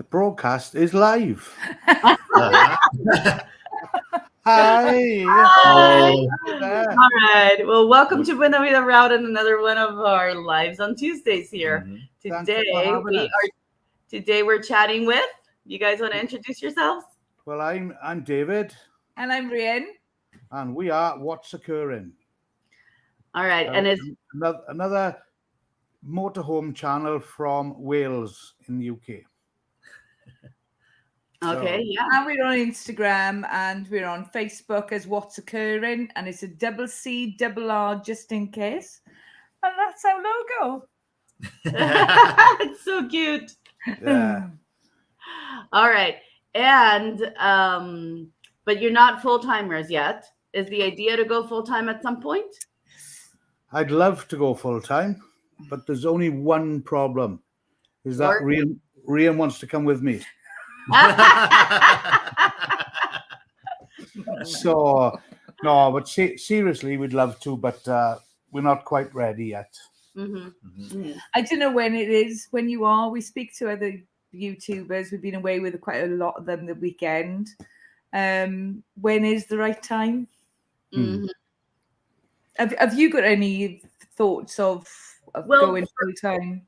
The broadcast is live. Uh-huh. Hi. Hi. There. All right. Well, welcome to Buenavidaroute and another one of our lives on Tuesdays here. Mhm. Today we're chatting with. You guys want to introduce yourselves? Well, I'm David, And I'm Rian. and we are What's Occurring. All right. So And it's another motorhome channel from Wales in the UK. okay. So- Yeah. And we're on Instagram and we're on Facebook as What's Occurring. And it's a double C, double R, just in case. And that's our logo. It's so cute. Yeah. All right. And but you're not full timers yet. Is the idea to go full time at some point? I'd love to go full time, but there's only one problem: is that Or- Rian wants to come with me. So no, but seriously, we'd love to, but we're not quite ready yet. Mhm. Mhm. I don't know when it is, when you are. We speak to other YouTubers. We've been away with quite a lot of them the weekend. When is the right time? Mhm. Have you got any thoughts of Well, going full time?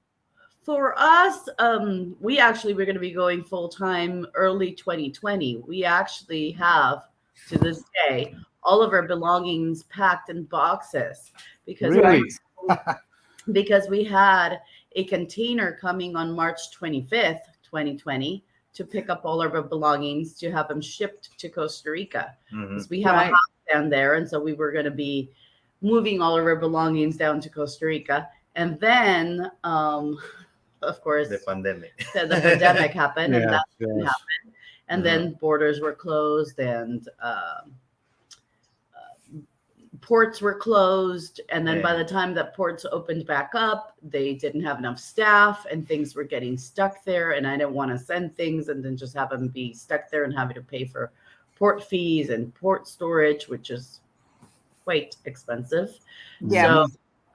For us, we're going to be going full time early 2020. We actually have, to this day, all of our belongings packed in boxes because Really? because we had a container coming on March 25th, 2020, to pick up all of our belongings to have them shipped to Costa Rica. Mhm. Because we have a house down there, and so we were going to be moving all of our belongings down to Costa Rica, and then. Of course, The pandemic. the pandemic happened, and that didn't Yes. happen. And then borders were closed, and ports were closed. And then by the time that ports opened back up, they didn't have enough staff, and things were getting stuck there. And I didn't want to send things and then just have them be stuck there and having to pay for port fees and port storage, which is quite expensive. Yeah.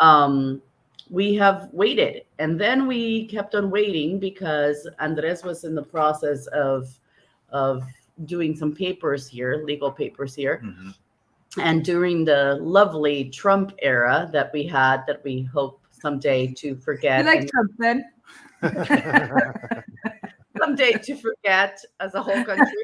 So, we have waited, and then we kept on waiting because Andres was in the process of doing some papers here, legal papers here. Mhm. And during the lovely Trump era that we had, that we hope someday to forget, You like and Trump then? someday to forget as a whole country,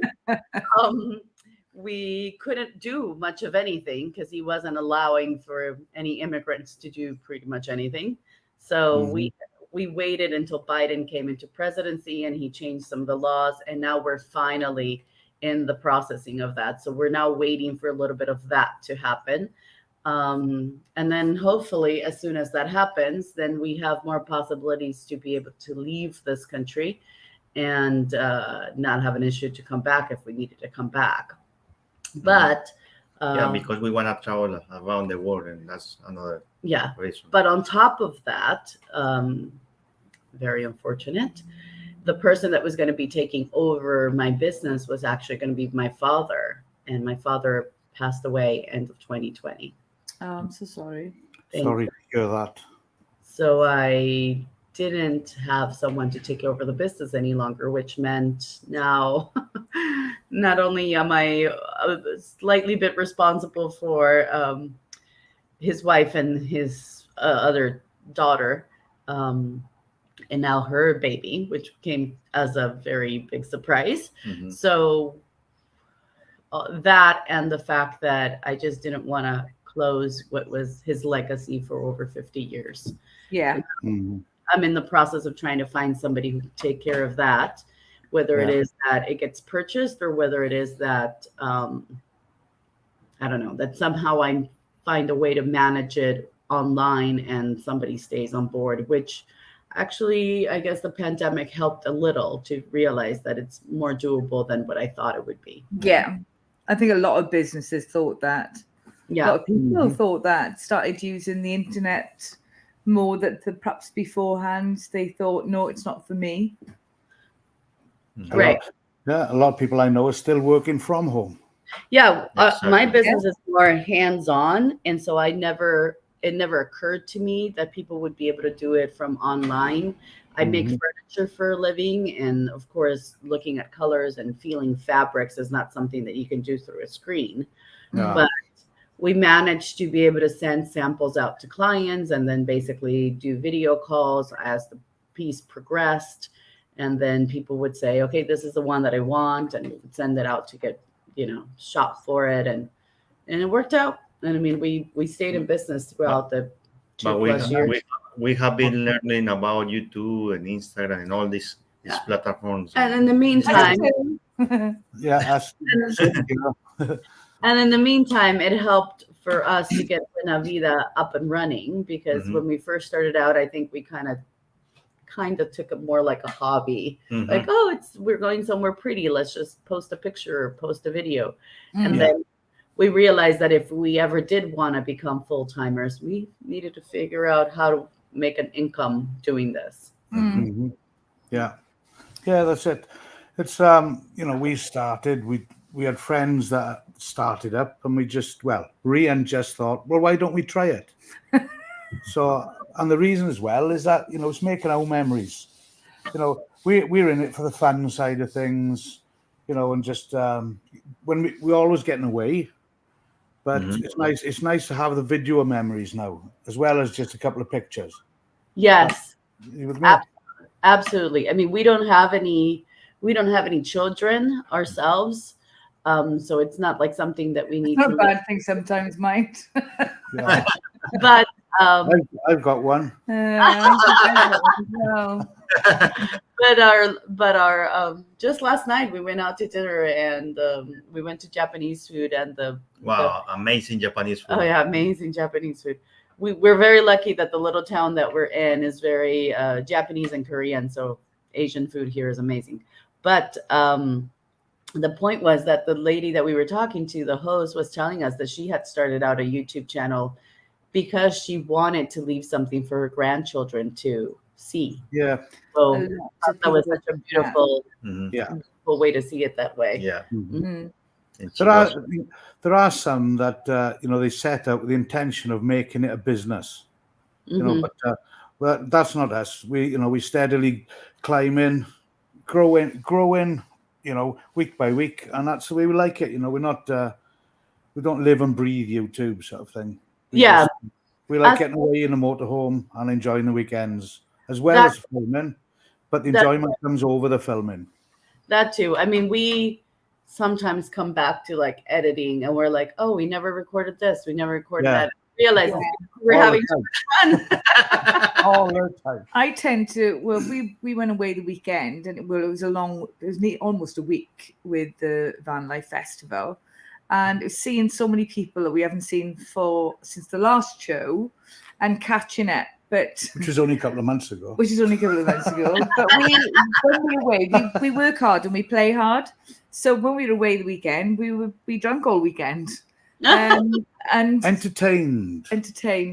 we couldn't do much of anything because he wasn't allowing for any immigrants to do pretty much anything. So we waited until Biden came into presidency and he changed some of the laws. And now we're finally in the processing of that. So we're now waiting for a little bit of that to happen. And then hopefully as soon as that happens, then we have more possibilities to be able to leave this country and not have an issue to come back if we needed to come back. But Because we want to travel around the world, and that's another reason. But on top of that, very unfortunate, the person that was going to be taking over my business was actually going to be my father, and my father passed away end of 2020. Oh, I'm so sorry. Sorry to hear that. So I didn't have someone to take over the business any longer, which meant now not only am I a slightly bit responsible for his wife and his other daughter, and now her baby, which came as a very big surprise. Mhm. So that, and the fact that I just didn't want to close what was his legacy for over 50 years. Yeah. Mhm. I'm in the process of trying to find somebody who can take care of that, whether it is that it gets purchased or whether it is that, I don't know, that somehow I find a way to manage it online and somebody stays on board, which actually, I guess the pandemic helped a little to realize that it's more doable than what I thought it would be. Yeah. I think a lot of businesses thought that. A lot of people thought that, started using the internet more than perhaps beforehand. They thought, no, it's not for me. Mhm. Right. A lot of people I know are still working from home. Yeah, Exactly. my business is more hands-on, and so it never occurred to me that people would be able to do it from online. I make furniture for a living, and of course, looking at colors and feeling fabrics is not something that you can do through a screen. No. But we managed to be able to send samples out to clients and then basically do video calls as the piece progressed. And then people would say, okay, this is the one that I want, and we would send it out to get, shop for it. And it worked out. And I mean, we stayed in business throughout the 2+ years. We have been learning about YouTube and Instagram and all these platforms. And in the meantime, and in the meantime, it helped for us to get Buenavida up and running, because when we first started out, I think we kind of took it more like a hobby. Like, we're going somewhere pretty, let's just post a picture or post a video. And then we realized that if we ever did want to become full-timers, we needed to figure out how to make an income doing this. Yeah, that's it. It's we started, we had friends that started up, and we just Rian just thought, well, why don't we try it? So, and the reason as well is that it's making our memories. We're in it for the fun side of things, and just when we're always getting away. But it's nice to have the video memories now, as well as just a couple of pictures. Yes, You with me? absolutely. I mean, we don't have any children ourselves, so it's not like something that we need. Not a bad thing sometimes, might. Yeah. But I've got one. But our just last night we went out to dinner, and we went to Japanese food, and amazing Japanese food. Oh yeah, amazing Japanese food. We're very lucky that the little town that we're in is very Japanese and Korean, so Asian food here is amazing. But the point was that the lady that we were talking to, the host, was telling us that she had started out a YouTube channel because she wanted to leave something for her grandchildren to see. Yeah. So that was such a beautiful, beautiful way to see it that way. Yeah. There are some that they set out with the intention of making it a business. But that's not us. We steadily climb in, growing, week by week, and that's the way we like it. We're not we don't live and breathe YouTube sort of thing. We like getting away in a motorhome and enjoying the weekends as well as filming, but the enjoyment comes over the filming. That too. I mean, we sometimes come back to like editing, and we're like, oh, we never recorded this, we never recorded that. Realize we're having fun all the time. I tend to. Well, we went away the weekend, and it was almost a week with the Van Life Festival, and seeing so many people that we haven't seen since the last show, and catching it. But which was only a couple of months ago. But when we're away, we work hard and we play hard. So when we were away the weekend, we drank all weekend. And entertained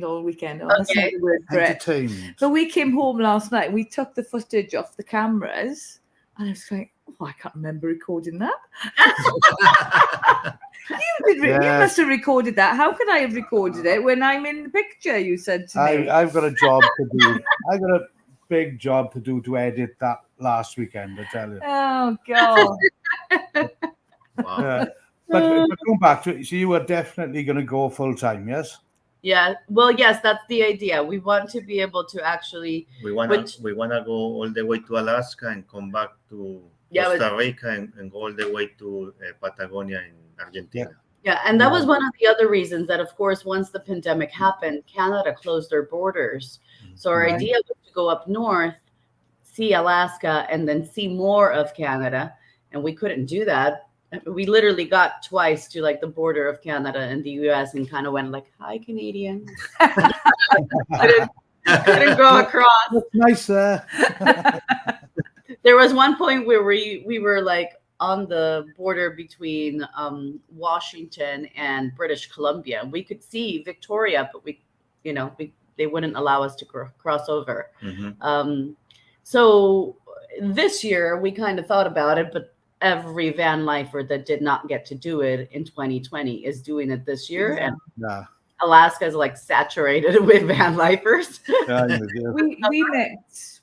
all weekend. Oh, okay. Entertained. But we came home last night. We took the footage off the cameras, and I was like, "Oh, I can't remember recording that." You must have recorded that. How could I have recorded it when I'm in the picture? You said to me. I've got a job to do. I've got a big job to do to edit that last weekend. I tell you. Oh God. Wow. But going back to it, so you are definitely going to go full time, yes? Yeah. Well, yes, that's the idea. We want to be able to actually. We wanna go all the way to Alaska and come back to Costa Rica and go all the way to Patagonia in Argentina. Yeah, and that was one of the other reasons that, of course, once the pandemic happened, Canada closed their borders. So our idea was to go up north, see Alaska, and then see more of Canada, and we couldn't do that. We literally got twice to like the border of Canada and the US and kind of went like, hi, Canadian. couldn't go across. That's nice there. There was one point where we were like on the border between Washington and British Columbia. We could see Victoria, but they wouldn't allow us to cross over. So this year we kind of thought about it, but every van lifer that did not get to do it in 2020 is doing it this year. And Alaska is like saturated with van lifers. Yeah, I'm with you.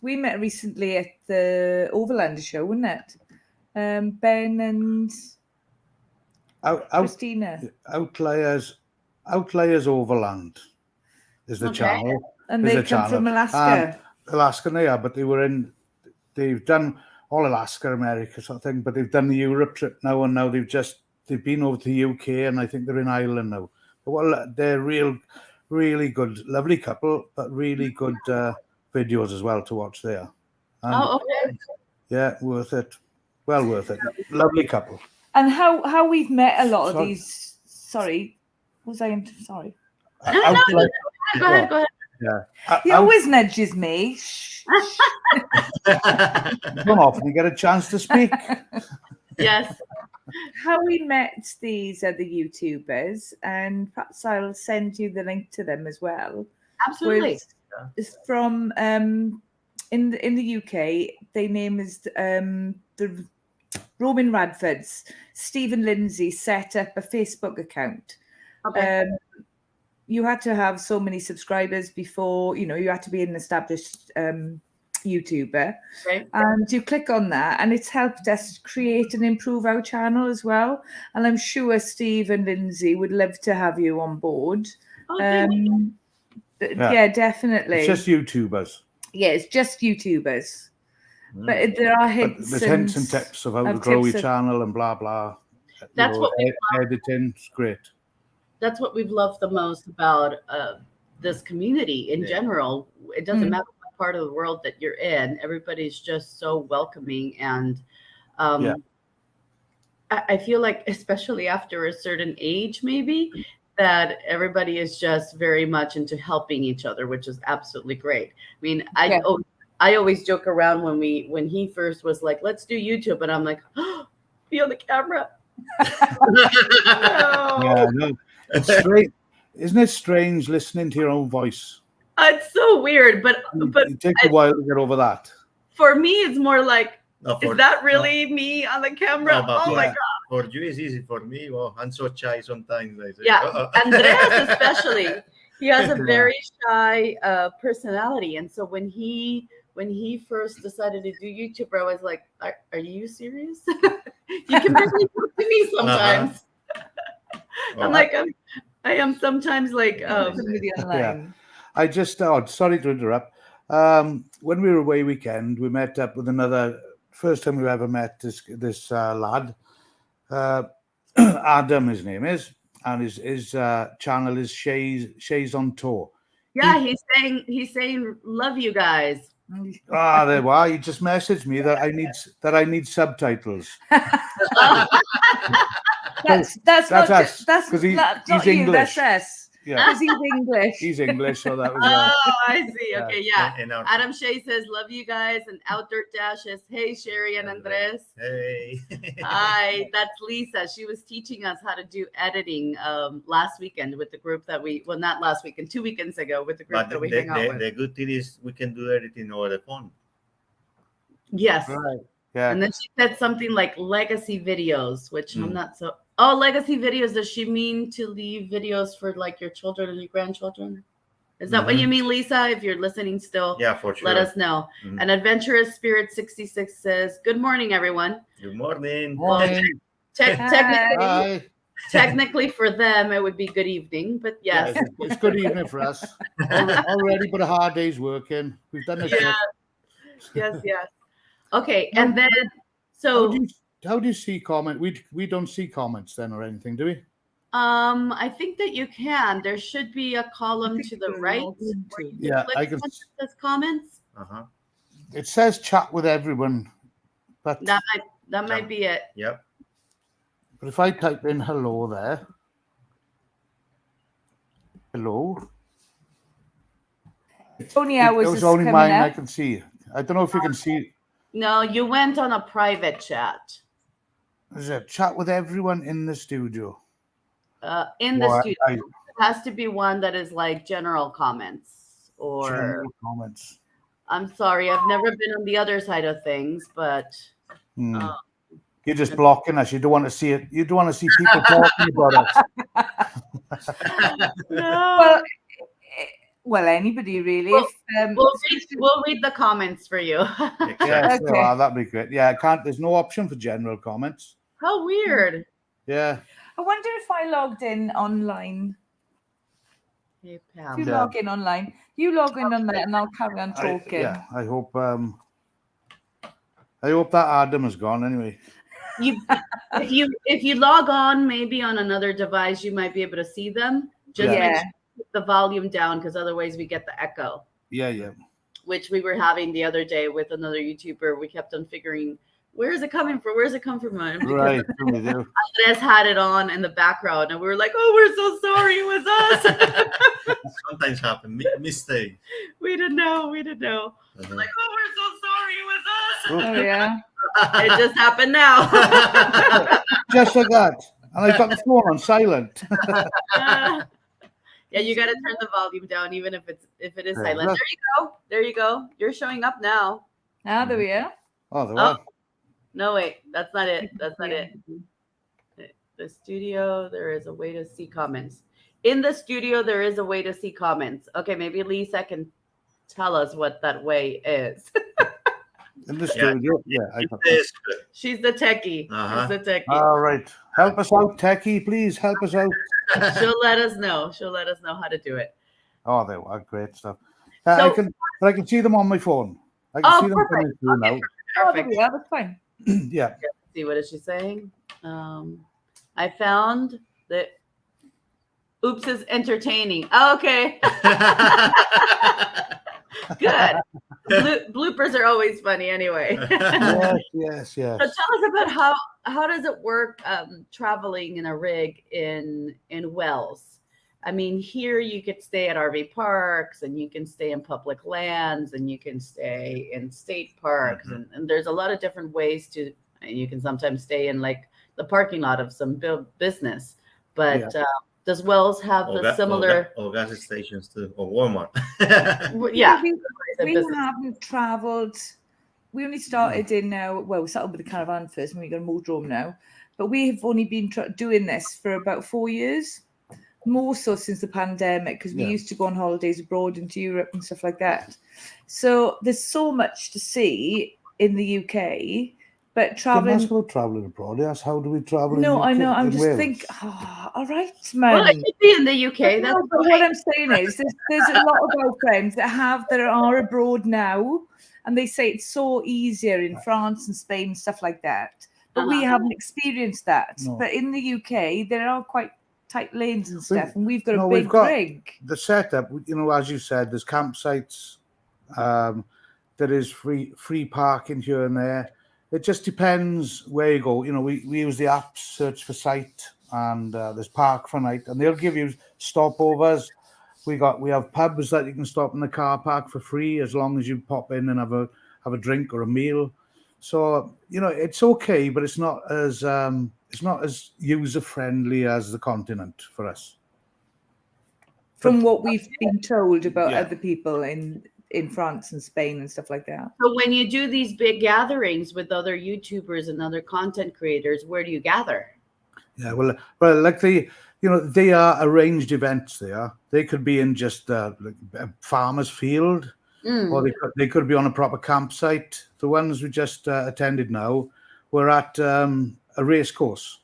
We met recently at the Overlander show, wasn't it? Ben and Christina. Outliers Overland is the Okay. channel. And Is they a come channel. from Alaska. Alaska, they are, but they've done all Alaska, America sort of thing, but they've done the Europe trip now, and now they've been over to the UK, and I think they're in Ireland now. But well, they're really good, lovely couple, but really good videos as well to watch there. And Okay. yeah, worth it. Well worth it. Lovely couple. And how we've met a lot of Sorry. these. Sorry, was I? Sorry. Go ahead. Yeah. He always nudges me. Come off and you get a chance to speak. Yes. How we met these other YouTubers, and perhaps I'll send you the link to them as well. Absolutely. It's from in the UK. Their name is the Roman Radfords. Stephen Lindsay set up a Facebook account. Okay. You had to have so many subscribers before, you had to be an established YouTuber. Right. And you click on that, and it's helped us create and improve our channel as well. And I'm sure Steve and Lindsay would love to have you on board. Oh, thank you. Yeah, definitely. It's just YouTubers. Yeah, it's just YouTubers. But there are hints. But there's hints and tips of how to grow your channel and blah blah. That's what we editing. It's great. That's what we've loved the most about this community in general. It doesn't matter what part of the world that you're in. Everybody's just so welcoming, and I feel like, especially after a certain age, maybe, that everybody is just very much into helping each other, which is absolutely great. I mean, I always joke around when he first was like, let's do YouTube, and I'm like, oh, be on the camera. No. Yeah, no. It's strange. Isn't it strange listening to your own voice? It's so weird, but it takes a while to get over that. For me, it's more like, is that really me on the camera? Oh my god! For you, it's easy. For me, well, I'm so shy sometimes. I say, yeah, Andres especially. He has a very shy personality, and so when he first decided to do YouTube, I was like, "Are you serious? You can barely talk to me sometimes." I'm like, I am sometimes like. I just sorry to interrupt. When we were away weekend, we met up with another. First time we ever met this lad, Adam. His name is, and his channel is Sheas On Tour. Yeah, he's saying love you guys. There you are. He just messaged me that I need subtitles. That's us. Because he's English. That's us. Yeah, because he's English. He's English, so that was. I see. Okay, yeah. Adam Shea says, "Love you guys," and Outdoor Dashes. Hey, Sherry and Andres. Hey. Hi, that's Lisa. She was teaching us how to do editing last weekend with the group that not last weekend, 2 weekends ago with the group that we hang out with. The good thing is we can do everything over the phone. Yes. Right. Yeah. And then she said something like legacy videos, which I'm not so. Oh, legacy videos. Does she mean to leave videos for like your children and your grandchildren? Is that what you mean, Lisa? If you're listening still, yeah, for sure. Let us know. And Adventurous Spirit 66 says, "Good morning, everyone." Good morning. Technically, for them, it would be good evening, but yes, it's good evening for us. Already, but a hard day's working. We've done this. Yes. Okay, and then so. How do you see comment? We don't see comments then or anything, do we? I think that you can. There should be a column to the right. Yeah, I can. It says comments. It says chat with everyone, but that might be it. Yep. But if I type in hello there, hello. Only ours. It was only mine. I can see. I don't know if you can see. No, you went on a private chat. Is it chat with everyone in the studio? In the studio. It has to be one that is like general comments or general comments. I'm sorry, I've never been on the other side of things, but You're just blocking us. You don't want to see it. You don't want to see people talking about us. No. Well, anybody really. We'll read the comments for you. Yes, Okay. that'd be great. Yeah, I can't. There's no option for general comments. How weird. Yeah. I wonder if I logged in online. Hey, If Pam. you Yeah. log in online, you log in online, and I'll carry on talking. I hope. I hope that Adam has gone anyway. If you log on, maybe on another device, you might be able to see them. Just make sure you put the volume down, because otherwise we get the echo. Yeah. Which we were having the other day with another YouTuber. We kept on figuring, where is it coming from? Where's it come from? Because Right. We do. Andres had it on in the background, and we were like, "Oh, we're so sorry, it was us." Sometimes happen. Mistake. We didn't know. We're like, "Oh, we're so sorry, it was us." Oh yeah. It just happened now. Just like that. And I got the phone on silent. Yeah, you got to turn the volume down, even if it is Yeah. silent. There you go. You're showing up now. Ah, there we are. Oh, there was. No, wait, that's not it. The studio, there is a way to see comments. In the studio, there is a way to see comments. Okay, maybe Lisa can tell us what that way is. In the studio. She's the techie. Uh-huh. She's the techie. All right. Help us out, Techie, please. Help us out. She'll let us know. She'll let us know how to do it. Oh, there were great stuff. So- I can see them on my phone. I can see them perfect. coming through now. Oh, there Perfect. we are. That's fine. Yeah. See, what is she saying? I found that Oops is entertaining. Oh, okay. Good. Bloopers are always funny anyway. Yes. So tell us about how does it work traveling in a rig in Wales? I mean, here you could stay at RV parks, and you can stay in public lands, and you can stay in state parks, and there's a lot of different ways to. And you can sometimes stay in like the parking lot of some business. But does Wales have a similar or gas stations too, or Walmart? Yeah, we haven't travelled. We only started in we started with the caravan first, and we got a motorhome now. But we have only been doing this for about 4 years, more so since the pandemic, because we used to go on holidays abroad into Europe and stuff like that. So there's so much to see in the UK. But traveling. Let's go traveling abroad. Yes. How do we travel? No, I know. I'm in just Wales? thinking. Oh, all right, man. well, it could be in the UK. That's But what I'm saying is, there's a lot of our friends that are abroad now, and they say it's so easier in France and Spain and stuff like that. But we haven't experienced that. No. But in the UK, there are quite tight lanes and stuff, and we've got a big rig. The setup, as you said, there's campsites. There is free parking here and there. It just depends where you go. We use the apps, search for site, and there's park for night, and they'll give you stopovers. We have pubs that you can stop in the car park for free as long as you pop in and have a drink or a meal. So it's okay, but it's not as user friendly as the continent for us. From what we've been told about other people in France and Spain and stuff like that. So when you do these big gatherings with other YouTubers and other content creators, where do you gather? Yeah, well, like they are arranged events. They could be in just like a farmer's field, or they could be on a proper campsite. The ones we just attended now were at a race course.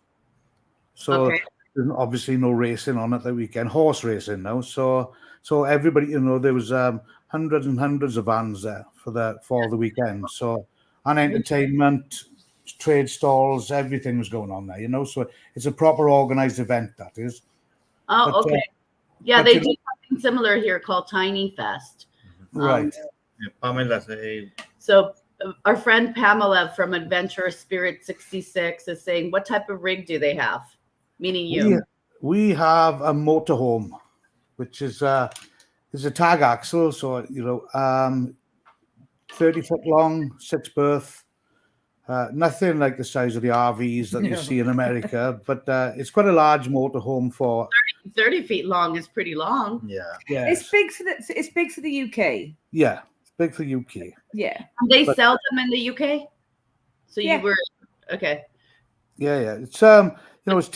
So there's obviously no racing on at the weekend, horse racing now. So everybody, there was hundreds and hundreds of vans there for the weekend. So, and entertainment, trade stalls, everything was going on there. So it's a proper organized event, that is. Oh, But, okay. They do something similar here called Tiny Fest. Right. Pamela say. So our friend Pamela from Adventurous Spirit 66 is saying, what type of rig do they have? Meaning you. We have a motorhome, which is a tag axle, so 30 foot long, 6 berth, nothing like the size of the RVs that you see in America, but it's quite a large motorhome for 30 feet long is pretty long. Yeah. It's big for the UK. Yeah, it's big for UK. Yeah. And they sell them in the UK. So you were okay. Yeah. It's it's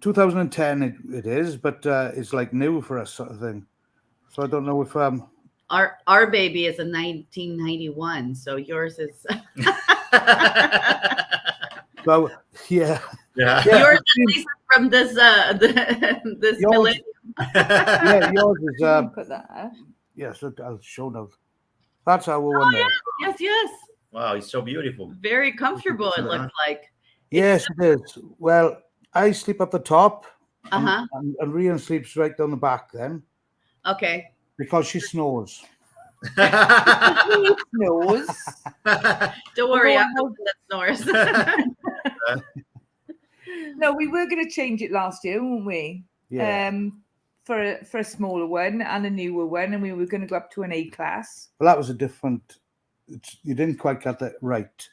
2010 it is, but it's like new for us sort of thing. So I don't know if Our baby is a 1991, so yours is well, yeah. Yeah. yours at least from this this Yours- millennium. Yeah, yours is Put that up. yes, I'll show now. That's our one there. Yes. Wow, it's so beautiful. Very comfortable, it looks like. Yes, it is. Well, I sleep up the top, Uh-huh. and Rian sleeps right down the back then Okay. because she snores. Nose. Don't worry, Well, I'm the one that snores. No, we were going to change it last year, weren't we? Yeah. For a smaller one and a newer one, and we were going to go up to an A class. Well, that was a different. You didn't quite get that right.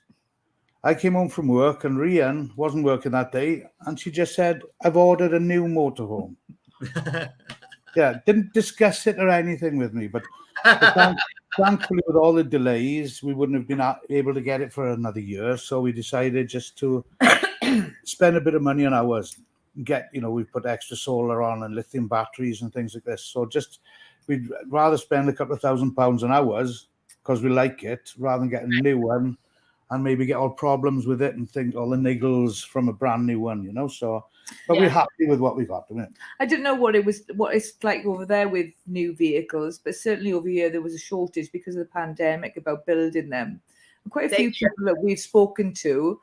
I came home from work, and Rian wasn't working that day, and she just said, "I've ordered a new motorhome." Yeah, didn't discuss it or anything with me, but thankfully, with all the delays, we wouldn't have been able to get it for another year. So we decided just to spend a bit of money on ours. We put extra solar on and lithium batteries and things like this. So we'd rather spend a couple of £1,000 on ours because we like it rather than getting a new one and maybe get all problems with it and think all the niggles from a brand new one, So, but we're happy with what we got, isn't it? I don't know what it's like over there with new vehicles, but certainly over here there was a shortage because of the pandemic about building them. And quite a few people that we've spoken to,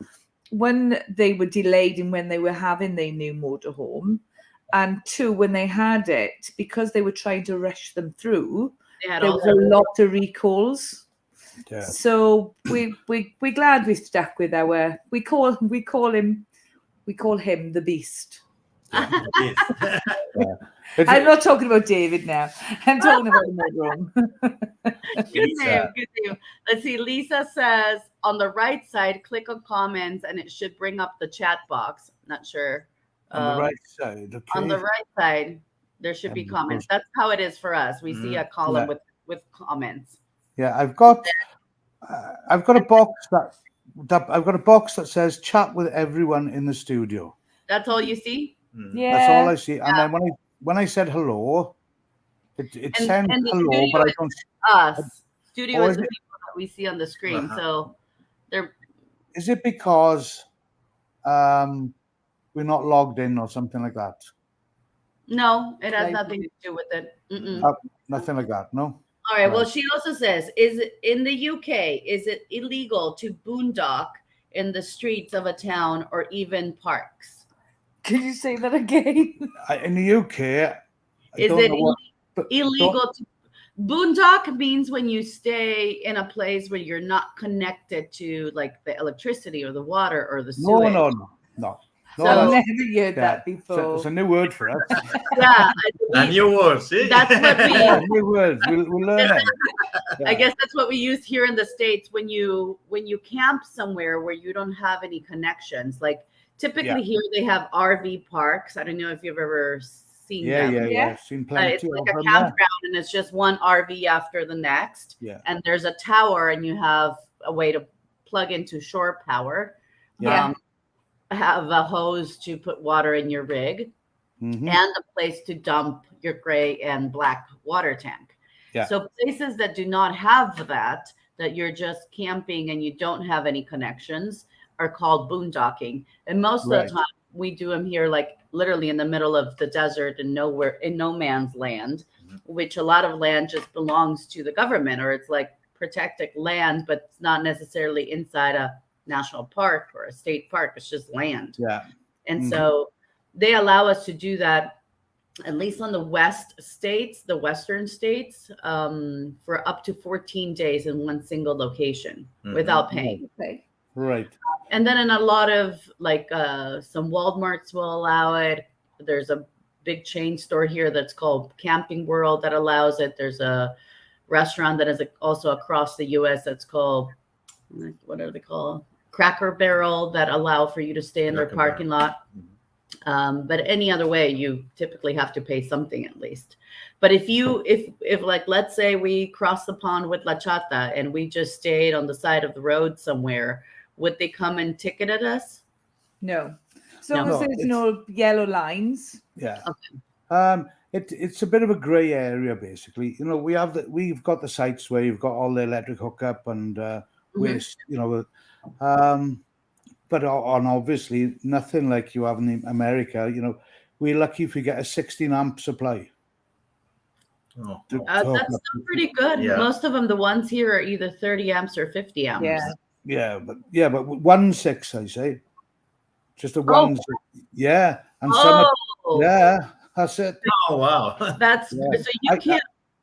when they were delayed in when they were having their new motorhome, and two, when they had it, because they were trying to rush them through, there was a lot of recalls. Yeah. So we're glad we stuck with our. We call him the Beast. Yeah. I'm not talking about David now. I'm talking about the motorhome. Good name. Let's see. Lisa says on the right side, click on comments, and it should bring up the chat box. Not sure. On the right side. Okay. On the right side, there should be comments. That's how it is for us. We see a column with comments. Yeah, I've got a box that says chat with everyone in the studio. That's all you see? Yeah. That's all I see. And then when I said hello, it sent hello, but I don't. Us. Studio is the people that we see on the screen. So they're. Is it because we're not logged in or something like that? No, it has nothing to do with it. Nothing like that. No. All right. Well, she also says, is it in the UK? Is it illegal to boondock in the streets of a town or even parks? Can you say that again? In the UK, is it illegal to boondock? Means when you stay in a place where you're not connected to like the electricity or the water or the sewage. No. So I've never heard that before. It's a new word for us. Yeah, a new word. See? That's what we. New words. We'll learn it. I guess that's what we use here in the States when you camp somewhere where you don't have any connections. Like typically here they have RV parks. I don't know if you've ever seen them. Yeah. Seen plenty. It's like a campground and it's just one RV after the next. Yeah. And there's a tower and you have a way to plug into shore power. Yeah. Have a hose to put water in your rig and a place to dump your gray and black water tank. Yeah. So places that do not have that you're just camping and you don't have any connections are called boondocking. And most of the time we do them here, like literally in the middle of the desert and nowhere in no man's land, which a lot of land just belongs to the government or it's like protected land, but it's not necessarily inside a national park or a state park. It's just land. Yeah. And so they allow us to do that, at least on the western states, for up to 14 days in one single location without paying. Okay. Right. And then in a lot of like some Walmarts will allow it. There's a big chain store here that's called Camping World that allows it. There's a restaurant that is also across the US that's called, what are they called? Cracker Barrel, that allow for you to stay in their parking lot. But any other way, you typically have to pay something at least. But if like, let's say we crossed the pond with La Chata and we just stayed on the side of the road somewhere, would they come and ticket at us? No. As long No. as there's no yellow lines. Yeah. Okay. It's a bit of a grey area, basically. You know, we've got the sites where you've got all the electric hookup and waste. You know, but on obviously nothing like you have in America. You know, we're lucky if we get a 16 amp supply. Oh, That's still pretty good. Yeah. Most of them, the ones here, are either 30 amps or 50 amps. Yeah. but 1.6, I say, just a 1. Yeah, and some. Yeah, that's it. oh wow. That's Yeah. so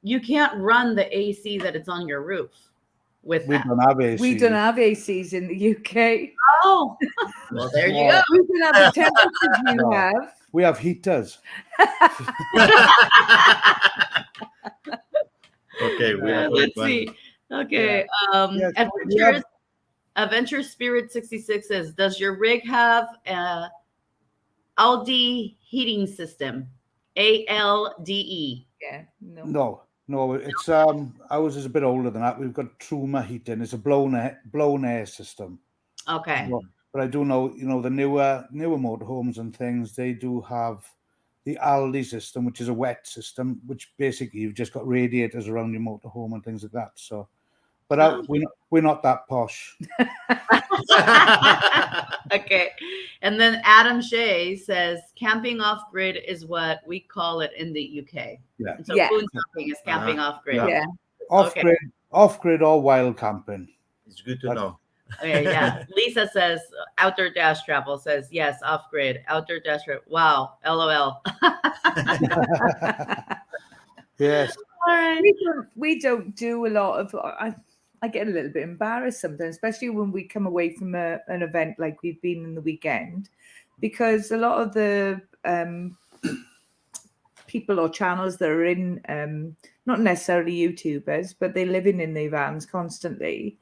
you can't run the AC that it's on your roof with We that. don't have AC. We don't have ACs in the UK. Oh, well, there you go. We don't have the temperatures you No. have. We have heaters. Okay, we have Let's one. see. Okay. Yes, Adventure Spirit 66 says, does your rig have a ALDE heating system? ALDE. Yeah. No. No, it's ours is a bit older than that. We've got Truma heating. It's a blown air system. Okay. But I do know, you know, the newer motorhomes and things, they do have the ALDE system, which is a wet system, which basically you've just got radiators around your motorhome and things like that. So, but we're not that posh. Okay. And then Adam Shea says, camping off grid is what we call it in the UK. Yeah. And so Yeah. Boondocking is camping off grid. Yeah. Off grid or wild camping. It's good to know. Okay, yeah. Lisa says, outdoor dash travel says, yes, off grid. Outdoor dash travel. Wow. LOL. Yes. All right. We don't do a lot of. I get a little bit embarrassed sometimes, especially when we come away from an event like we've been in the weekend, because a lot of the people or channels that are in, not necessarily YouTubers, but they're living in their vans constantly.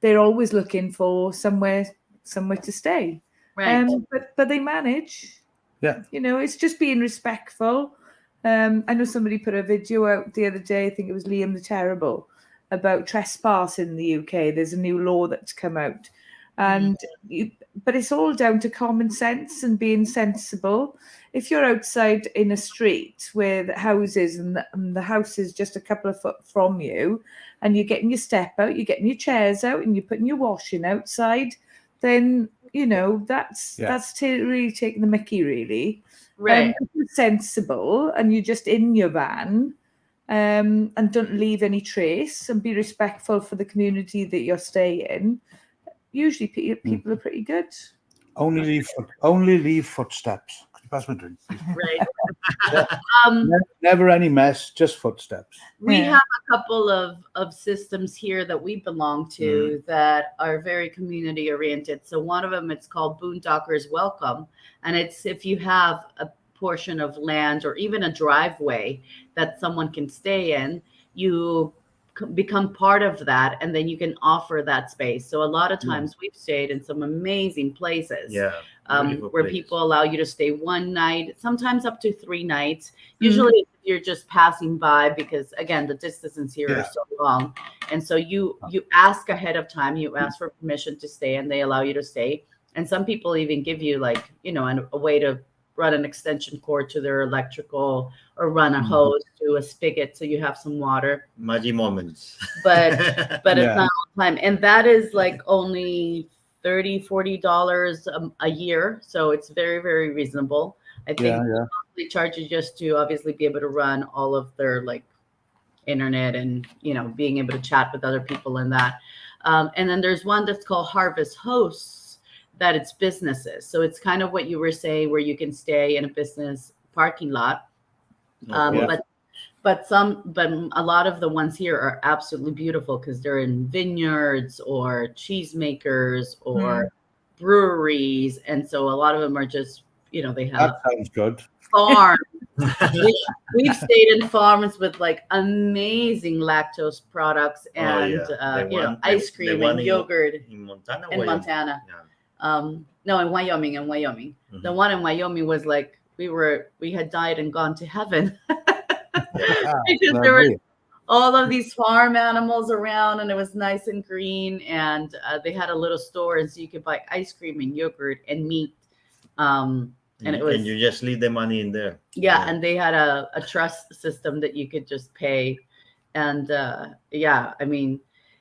They're always looking for somewhere to stay. Right. But they manage. Yeah. You know, it's just being respectful. I know somebody put a video out the other day, I think it was Liam the Terrible, about trespass in the UK. There's a new law that's come out. And but it's all down to common sense and being sensible. If you're outside in a street where the houses and the house is just a couple of foot from you, and you're getting your step out, you're getting your chairs out, and you're putting your washing outside, then you know that's really taking the mickey, really. Right. If you're sensible and you're just in your van, and don't leave any trace, and be respectful for the community that you're staying. Usually people are pretty good. Only leave footsteps. Could you pass me a drink, please? Right. Never any mess, just footsteps. We have a couple of systems here that we belong to that are very community oriented. So one of them, it's called Boondockers Welcome. And it's if you have a portion of land or even a driveway that someone can stay in, you become part of that, and then you can offer that space. So a lot of times we've stayed in some amazing places where people allow you to stay one night, sometimes up to 3 nights. Usually you're just passing by, because again, the distances here are so long. And so you ask ahead of time, you ask for permission to stay, and they allow you to stay. And some people even give you, like, you know, a way to run an extension cord to their electrical, or run a hose to a spigot so you have some water. Magic moments. But it's not all the time. And that is like only $30-$40 a year. So it's very, very reasonable. I think they charge you just to obviously be able to run all of their like internet and, you know, being able to chat with other people in that. And then there's one that's called Harvest Hosts, that it's businesses. So it's kind of what you were saying, where you can stay in a business parking lot. But a lot of the ones here are absolutely beautiful, because they're in vineyards or cheesemakers or breweries. And so a lot of them are just, you know, they have that sounds good. Farms. We've stayed in farms with like amazing lactose products and you know, ice cream and yogurt in Montana. No, in Wyoming. The one in Wyoming was like we had died and gone to heaven. Because there were all of these farm animals around, and it was nice and green, and they had a little store, and so you could buy ice cream and yogurt and meat And it was, and you just leave the money in there. yeah, and they had a trust system that you could just pay. And yeah, I mean,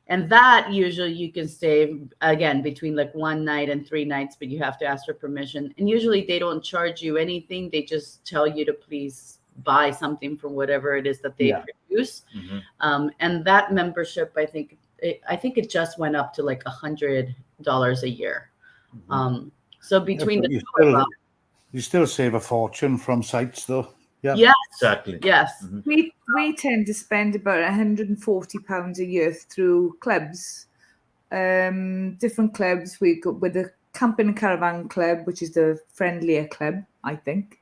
and that usually you can stay again between like 1 night and 3 nights, but you have to ask for permission. And usually they don't charge you anything. They just tell you to please buy something from whatever it is that they produce. And that membership, I think it just went up to like $100 a year. So between the two of them, you still save a fortune from sites, though. Yeah. yes, Exactly. yes. We tend to spend about £140 a year through clubs, different clubs. We go with the Camping and Caravan Club, which is the friendlier club, I think.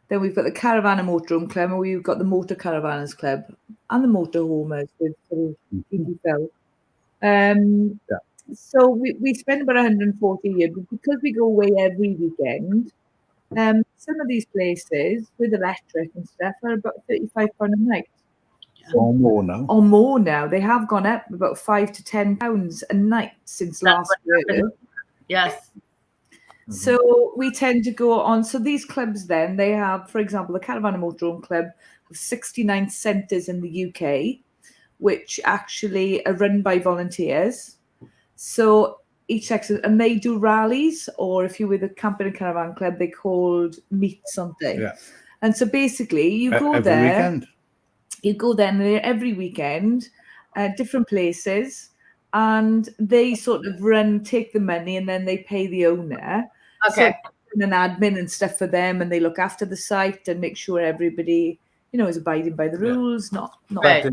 Then we've got the Caravan and Motorhome Club, and we've got the Motor Caravanners Club and the Motorhomers with people. So we spend about 140 a year, but because we go away every weekend, some of these places with electric and stuff are about £35 a night. Or more now. Or more now. They have gone up about £5 to £10 a night since last year. Yes. So we tend to go on. So these clubs then, they have, for example, the Caravan and Motorhome Club have 69 centres in the UK, which actually are run by volunteers. So each section, and they do rallies, or if you're with the Camping and Caravan Club, they called meet something. Yeah. And so basically you go every there. Weekend. You go there every weekend, different places, and they sort of take the money and then they pay the owner. Okay. So an admin and stuff for them, and they look after the site and make sure everybody, is abiding by the rules, not Right.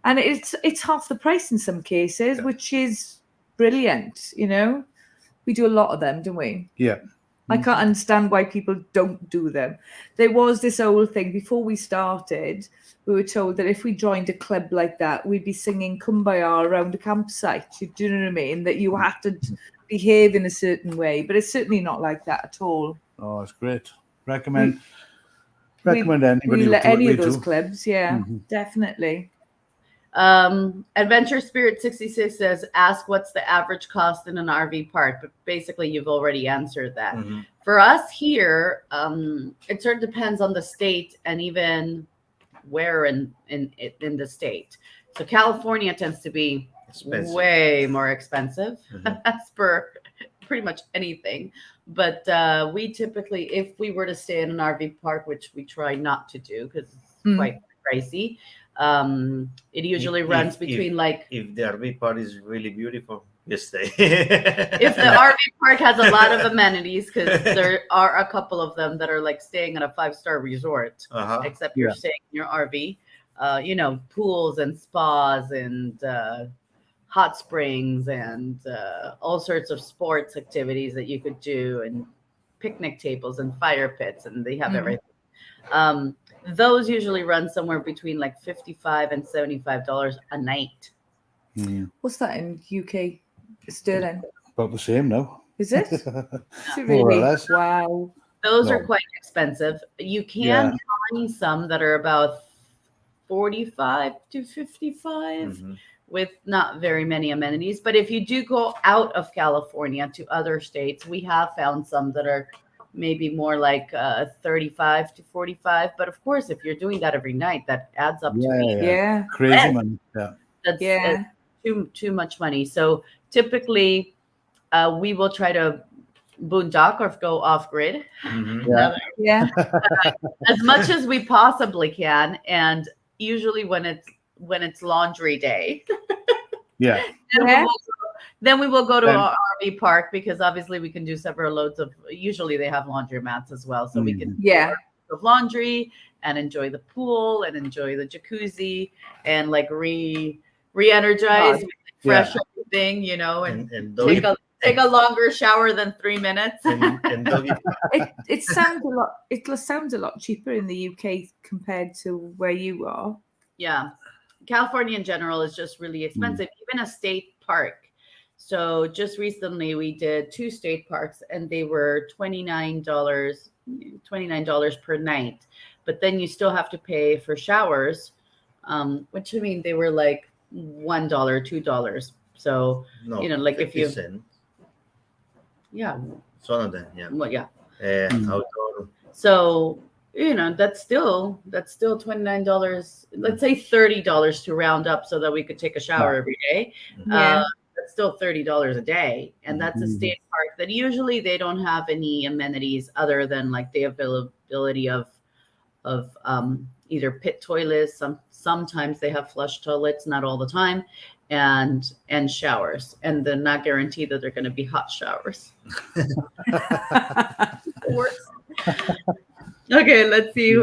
And it's half the price in some cases, which is brilliant. We do a lot of them, don't we? Yeah. I can't understand why people don't do them. There was this old thing before we started. We were told that if we joined a club like that, we'd be singing Kumbaya around a campsite. Do you know what I mean? That you had to behave in a certain way, but it's certainly not like that at all. Oh, it's great. Recommend anybody any of do. those clubs. Yeah, definitely. Adventure Spirit 66 says, ask what's the average cost in an RV park, but basically you've already answered that. For us here, it sort of depends on the state and even where in the state. So California tends to be way more expensive as per pretty much anything. But we typically, if we were to stay in an RV park, which we try not to do because it's quite pricey, it usually runs between if the RV park is really beautiful, you stay. If the RV park has a lot of amenities, because there are a couple of them that are like staying at a 5-star resort, except you're staying in your RV, pools and spas and hot springs and all sorts of sports activities that you could do, and picnic tables and fire pits, and they have everything. Those usually run somewhere between like $55 and $75 a night. What's that in UK sterling? About the same now. Is it? Is it More or really? less. Wow. Those are quite expensive. You can find some that are about 45 to 55 with not very many amenities. But if you do go out of California to other states, we have found some that are maybe more like 35 to 45. But of course, if you're doing that every night, that adds up to crazy money. That's too much money. So typically, we will try to boondock or go off grid as much as we possibly can, and usually when it's laundry day, then we will go to our RV park, because obviously we can do several loads of. Usually they have laundromats as well, so we can do of laundry and enjoy the pool and enjoy the jacuzzi and like re-energize, refresh everything, and take a longer shower than 3 minutes. It sounds a lot cheaper in the UK compared to where you are. Yeah, California in general is just really expensive, even a state park. So just recently we did 2 state parks, and they were $29 per night. But then you still have to pay for showers, which they were like $1, $2. So like if you cent. some of them, Well, outdoor. So, that's still $29. Let's say $30 to round up so that we could take a shower every day. Yeah. That's still $30 a day. And that's a state park that usually they don't have any amenities other than like the availability of either pit toilets. Sometimes they have flush toilets, not all the time, and showers. And they're not guaranteed that they're going to be hot showers. Okay, let's see.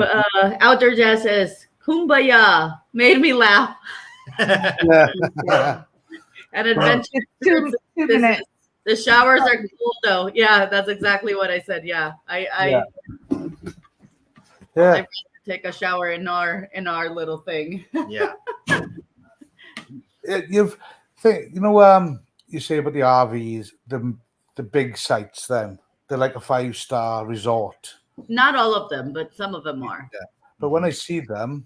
Outdoor Jazz says, Kumbaya, made me laugh. And Adventure, Two minutes. the showers are cool though. Yeah, that's exactly what I said. Yeah, I take a shower in our little thing. Yeah. You say about the RVs, the big sites. Then they're like a 5-star resort. Not all of them, but some of them are. Yeah. But when I see them,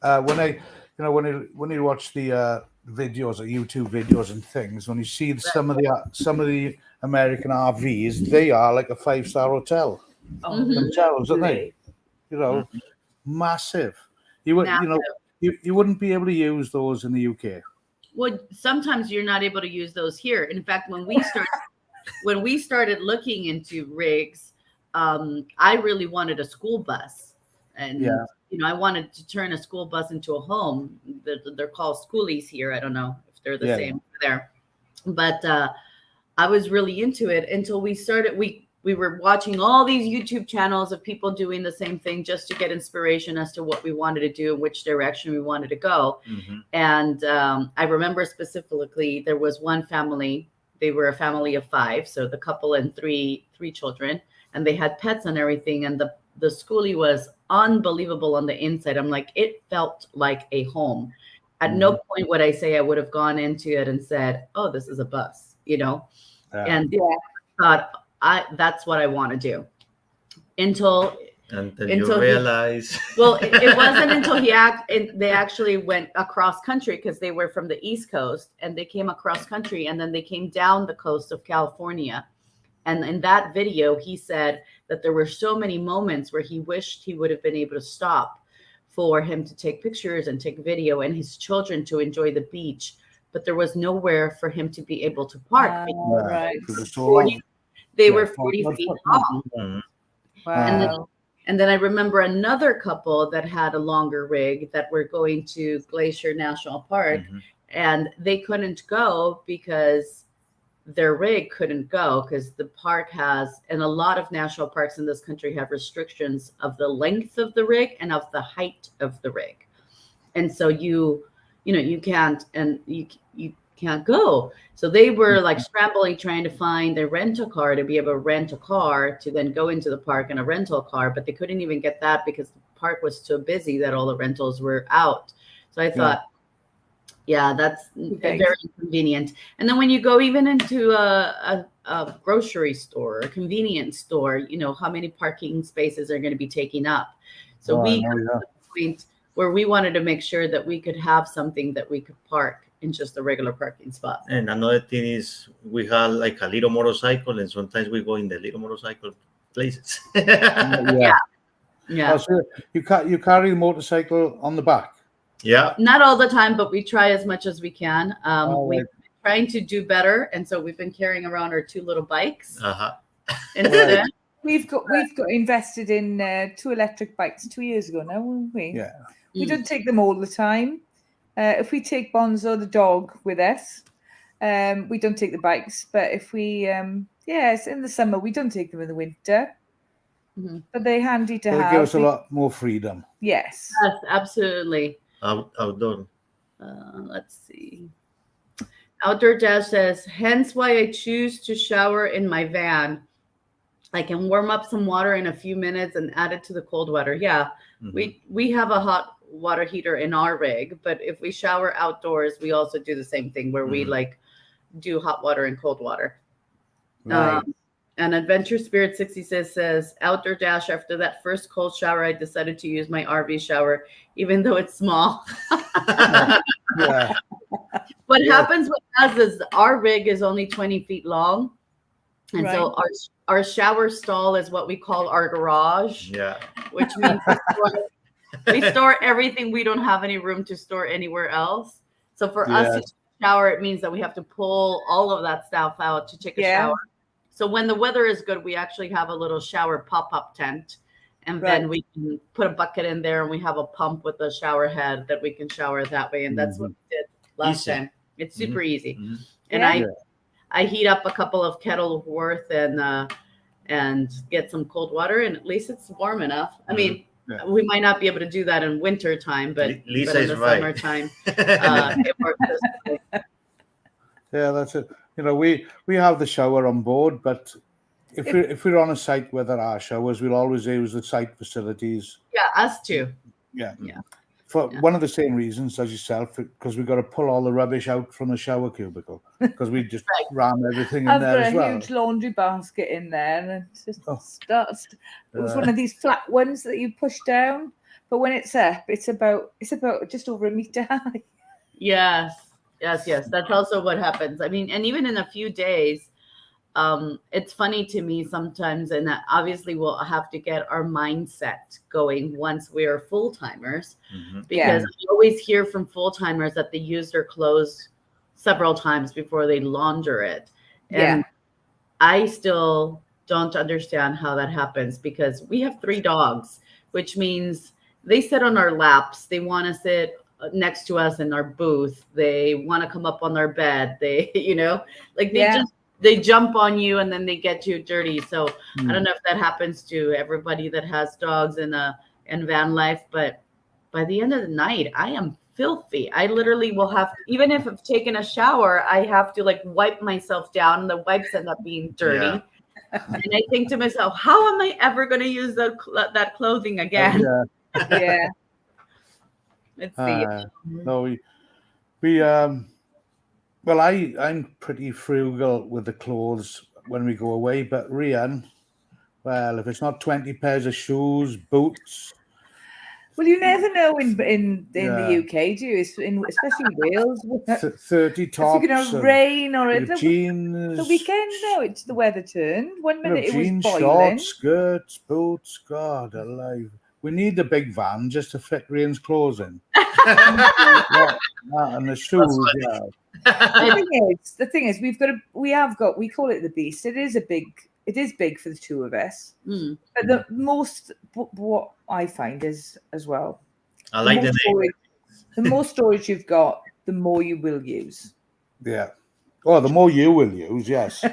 when you watch the videos or YouTube videos and things, when you see some of the American RVs, they are like a 5-star hotel themselves, aren't they? Massive. You wouldn't be able to use those in the UK. Well, sometimes you're not able to use those here. In fact, when we started looking into rigs, I really wanted a school bus, and I wanted to turn a school bus into a home. They're called schoolies here. I don't know if they're the same there, but I was really into it until we started. We were watching all these YouTube channels of people doing the same thing just to get inspiration as to what we wanted to do and which direction we wanted to go. And I remember specifically there was one family. They were a family of 5, so the couple and three children, and they had pets and everything. And the schoolie was unbelievable on the inside. I'm like, it felt like a home. At no point would I say I would have gone into it and said, "Oh, this is a bus," And thought, that's what I want to do. Until you realize. Well, it wasn't until they actually went across country, because they were from the East Coast, and they came across country, and then they came down the coast of California. And in that video, he said that there were so many moments where he wished he would have been able to stop for him to take pictures and take video and his children to enjoy the beach. But there was nowhere for him to be able to park. Right. They were 40 feet long. Wow. And then I remember another couple that had a longer rig that were going to Glacier National Park, and they couldn't go because their rig couldn't go, because the park has, and a lot of national parks in this country have restrictions of the length of the rig and of the height of the rig. And so you can't, and you can't go. So they were like scrambling, trying to find a rental car to be able to rent a car to then go into the park in a rental car, but they couldn't even get that because the park was so busy that all the rentals were out. So I thought, that's very inconvenient. And then when you go even into a grocery store, a convenience store, how many parking spaces are going to be taken up. So we got to the point where we wanted to make sure that we could have something that we could park in just a regular parking spot. And another thing is we have like a little motorcycle, and sometimes we go in the little motorcycle places. Yeah. Oh, so you carry the motorcycle on the back? Yeah. Not all the time, but we try as much as we can. We've been trying to do better, and so we've been carrying around our 2 little bikes. Instead. We've got invested in 2 electric bikes 2 years ago now, haven't we? Yeah. We don't take them all the time. If we take Bonzo the dog with us, we don't take the bikes. But if we, it's in the summer, we don't take them in the winter. But they're handy to have. They give us a lot more freedom. Yes. Yes, absolutely. Outdoor. Let's see. Outdoor Jazz says, hence why I choose to shower in my van. I can warm up some water in a few minutes and add it to the cold water. Yeah, we have a hot water heater in our rig, but if we shower outdoors, we also do the same thing where we like do hot water and cold water. Right. And Adventure Spirit 66 says, Outdoor Dash, after that first cold shower, I decided to use my RV shower, even though it's small. What happens with us is our rig is only 20 feet long. And so our shower stall is what we call our garage. Yeah. Which means we store everything. We don't have any room to store anywhere else. So for us to shower, it means that we have to pull all of that stuff out to take a shower. So when the weather is good, we actually have a little shower pop-up tent. And then we can put a bucket in there, and we have a pump with a shower head that we can shower that way. And that's what we did last time. It's super easy. And I heat up a couple of kettle worth and get some cold water, and at least it's warm enough. I mean, we might not be able to do that in winter time, but Lisa in the summertime, it works. Yeah, that's it. You know, we have the shower on board, but if we're on a site where there are showers, we'll always use the site facilities. Yeah, us too. Yeah. For one of the same reasons as yourself, because we've got to pull all the rubbish out from the shower cubicle, because we just ram everything in there as well. I've got a huge laundry basket in there, and it just starts. It was one of these flat ones that you push down, but when it's up, it's about just over a meter high. Yes. That's also what happens. I mean, and even in a few days, it's funny to me sometimes, and that obviously we'll have to get our mindset going once we are full-timers, because I always hear from full-timers that they use their clothes several times before they launder it. And I still don't understand how that happens, because we have 3 dogs, which means they sit on our laps. They want to sit next to us in our booth. They want to come up on our bed. They, they jump on you, and then they get you dirty. So I don't know if that happens to everybody that has dogs in van life, but by the end of the night, I am filthy. I literally will have to, even if I've taken a shower, I have to wipe myself down, and the wipes end up being dirty. And I think to myself, how am I ever going to use that clothing again? Let's see. No, well, I'm pretty frugal with the clothes when we go away, but Rian, well, if it's not 20 pairs of shoes, boots. Well, you never know in the UK, do you? Especially in Wales. 30 tops. It's going to rain or jeans. The weekend, no, it's the weather turned. 1 minute it was jeans, boiling. Shorts, skirts, boots. God alive. We need a big van just to fit Rian's clothes in. And the shoes, The thing is, we call it the beast. It is big for the 2 of us. But what I find is as well, I like the name. The more storage you've got, the more you will use. Yeah. Oh, the more you will use, yes.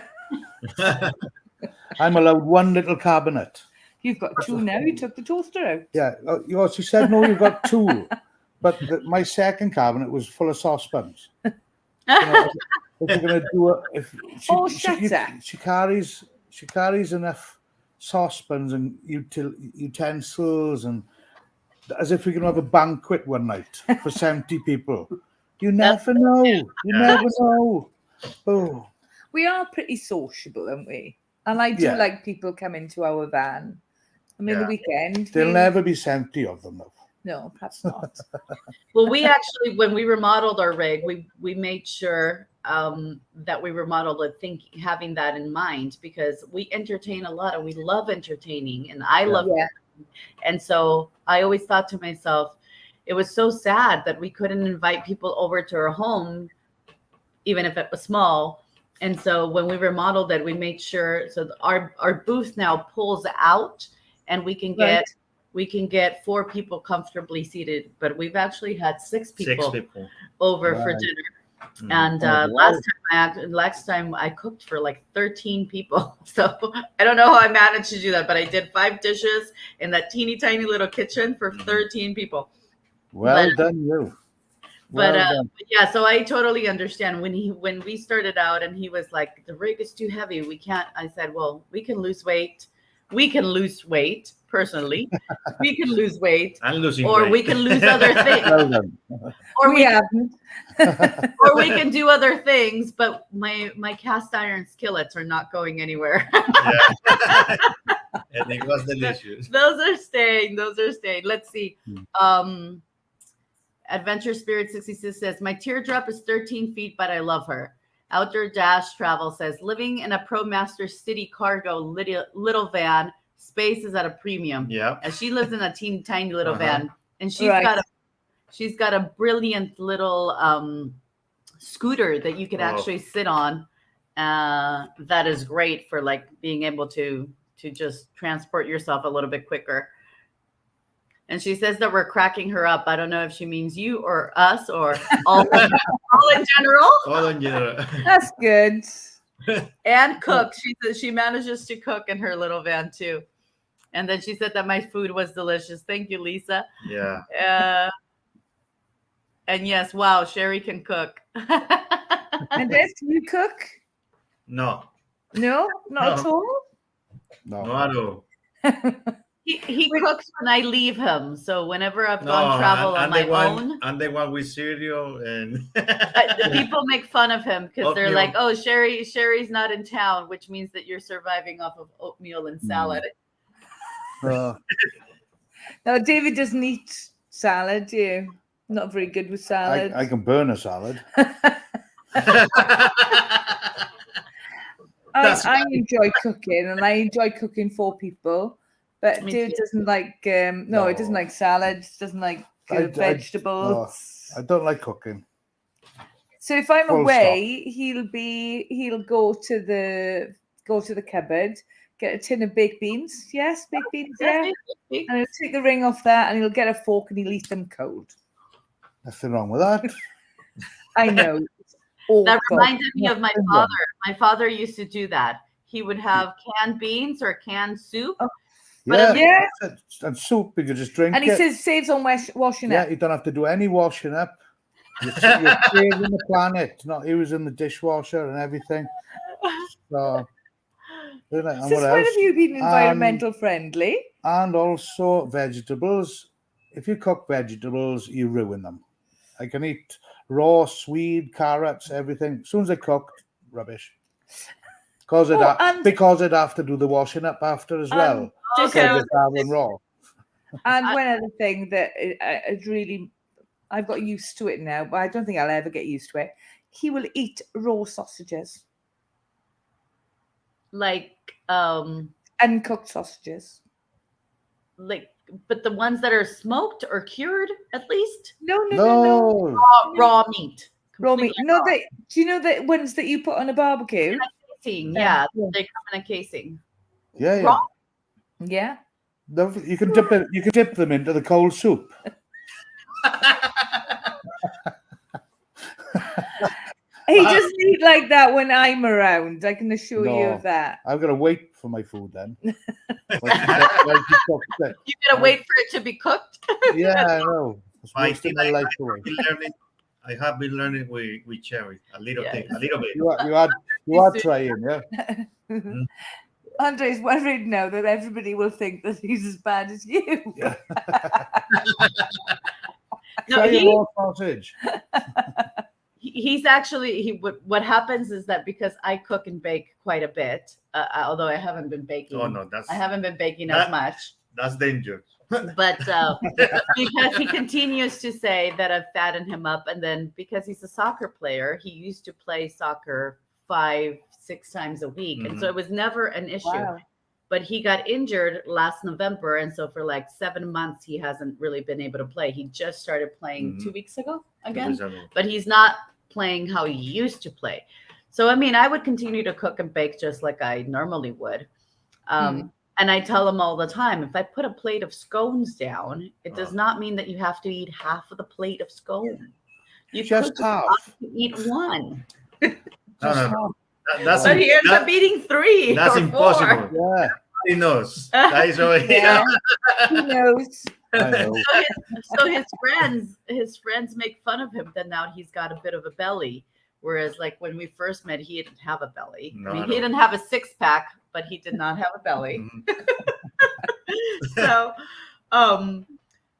I'm allowed 1 little cabinet. You've got 2 now. You took the toaster out. Yeah. She said, no, you've got 2. But my second cabinet was full of saucepans. If you're going to do it, she carries enough saucepans and utensils, and as if we're going to have a banquet one night for 70 people. You never know. You never know. Oh. We are pretty sociable, aren't we? And I do like people coming to our van. I mean, the weekend. There'll never be 70 of them, though. No, perhaps not. Well, we actually, when we remodeled our rig, we made sure that we remodeled it having that in mind, because we entertain a lot and we love entertaining, and I love it. And so I always thought to myself, it was so sad that we couldn't invite people over to our home, even if it was small. And so when we remodeled it, we made sure, so our booth now pulls out, and we can get 4 people comfortably seated, but we've actually had 6 people over for dinner. And last time I cooked for 13 people. So I don't know how I managed to do that, but I did 5 dishes in that teeny tiny little kitchen for 13 people. Well done, you. Yeah, so I totally understand when we started out, and he was like, the rig is too heavy. We can't. I said, well, we can lose weight. We can lose weight. Personally, we can lose weight, we can lose other things, or we can do other things. But my cast iron skillets are not going anywhere. And it was delicious. Those are staying. Let's see. Adventure Spirit 66 says, my teardrop is 13 feet, but I love her. Outdoor Dash Travel says, living in a ProMaster City cargo little van, space is at a premium. Yeah. And she lives in a teeny tiny little Uh-huh. van, and she's Right. got a brilliant little scooter that you can actually sit on. That is great for like being able to just transport yourself a little bit quicker. And she says that we're cracking her up. I don't know if she means you or us or all in general. All in general. That's good. And cook. She says she manages to cook in her little van too. And then she said that my food was delicious. Thank you, Lisa. Yeah. And yes, wow, Sherry can cook. And Des, do you cook? No. No, not at all. No. No at all. He cooks when I leave him. So whenever I've gone travel on my own. And the one with cereal and The people make fun of him because they're Oatmeal. like, "Oh, Sherry's not in town," which means that you're surviving off of oatmeal and salad. Uh, No, David doesn't eat salad, do you? Not very good with salad. I can burn a salad. I enjoy cooking, and I enjoy cooking for people. But Me David too. doesn't like. No, he doesn't like salads. Doesn't like vegetables. I don't like cooking. So if I'm Full away, he'll go to the cupboard, get a tin of baked beans. Yes, baked beans. Yeah, and he'll take the ring off that, and he'll get a fork and he'll eat them cold. Nothing wrong with that. I know. That Awful. reminded me of my Nothing father. wrong. My father used to do that. He would have canned beans or canned soup. Yeah, Yeah. and soup you could just drink And he it. says saves on washing Yeah, up. you don't have to do any washing up. You're saving the planet, not using the dishwasher and everything. So, and what Since when else? have you been environmental friendly? And also vegetables. If you cook vegetables, you ruin them. I can eat raw swede, carrots, everything. As soon as they're cooked, rubbish. Because I'd have to do the washing up after as well. Just Okay. So just have them raw. And one other thing that I've got used to it now, but I don't think I'll ever get used to it. He will eat raw sausages, Like uncooked sausages. but the ones that are smoked or cured, at least No. raw meat. Raw meat. Completely No, raw. do you know the ones that you put on a barbecue? Casing, Yeah. yeah, they come in a casing. Yeah. Raw? Yeah. You can dip it. You can dip them into the cold soup. He doesn't eat like that when I'm around. I can assure you No. of that. I've got to wait for my food then. Like you cooked it. You gotta wait for it to be cooked. Yeah, I know. It's I wasting think my I life away. I have been learning with Cherry a little Yes. thing, a little bit. You are trying, yeah. Andre's worried now that everybody will think that he's as bad as you. Yeah. No, Try he- your raw sausage. He's actually what happens is that because I cook and bake quite a bit, although I haven't been baking. Oh no, I haven't been baking as much. that's dangerous. But because he continues to say that I've fattened him up, and then because he's a soccer player, he used to play soccer 5-6 times a week, and so it was never an issue. Wow. But he got injured last November, and so for like 7 months he hasn't really been able to play. He just started playing 2 weeks ago again, but he's not playing how he used to play. So I mean, I would continue to cook and bake just like I normally would. And I tell him all the time, if I put a plate of scones down, it does not mean that you have to eat half of the plate of scone. You Just half. eat one. No. That's But he ends up eating 3. that's or 4. impossible. Yeah, He knows. That is already. Yeah. He knows. I know. So his friends make fun of him that now he's got a bit of a belly. Whereas like when we first met, he didn't have a belly. No, I mean, I he don't. didn't have a 6-pack, but he did not have a belly.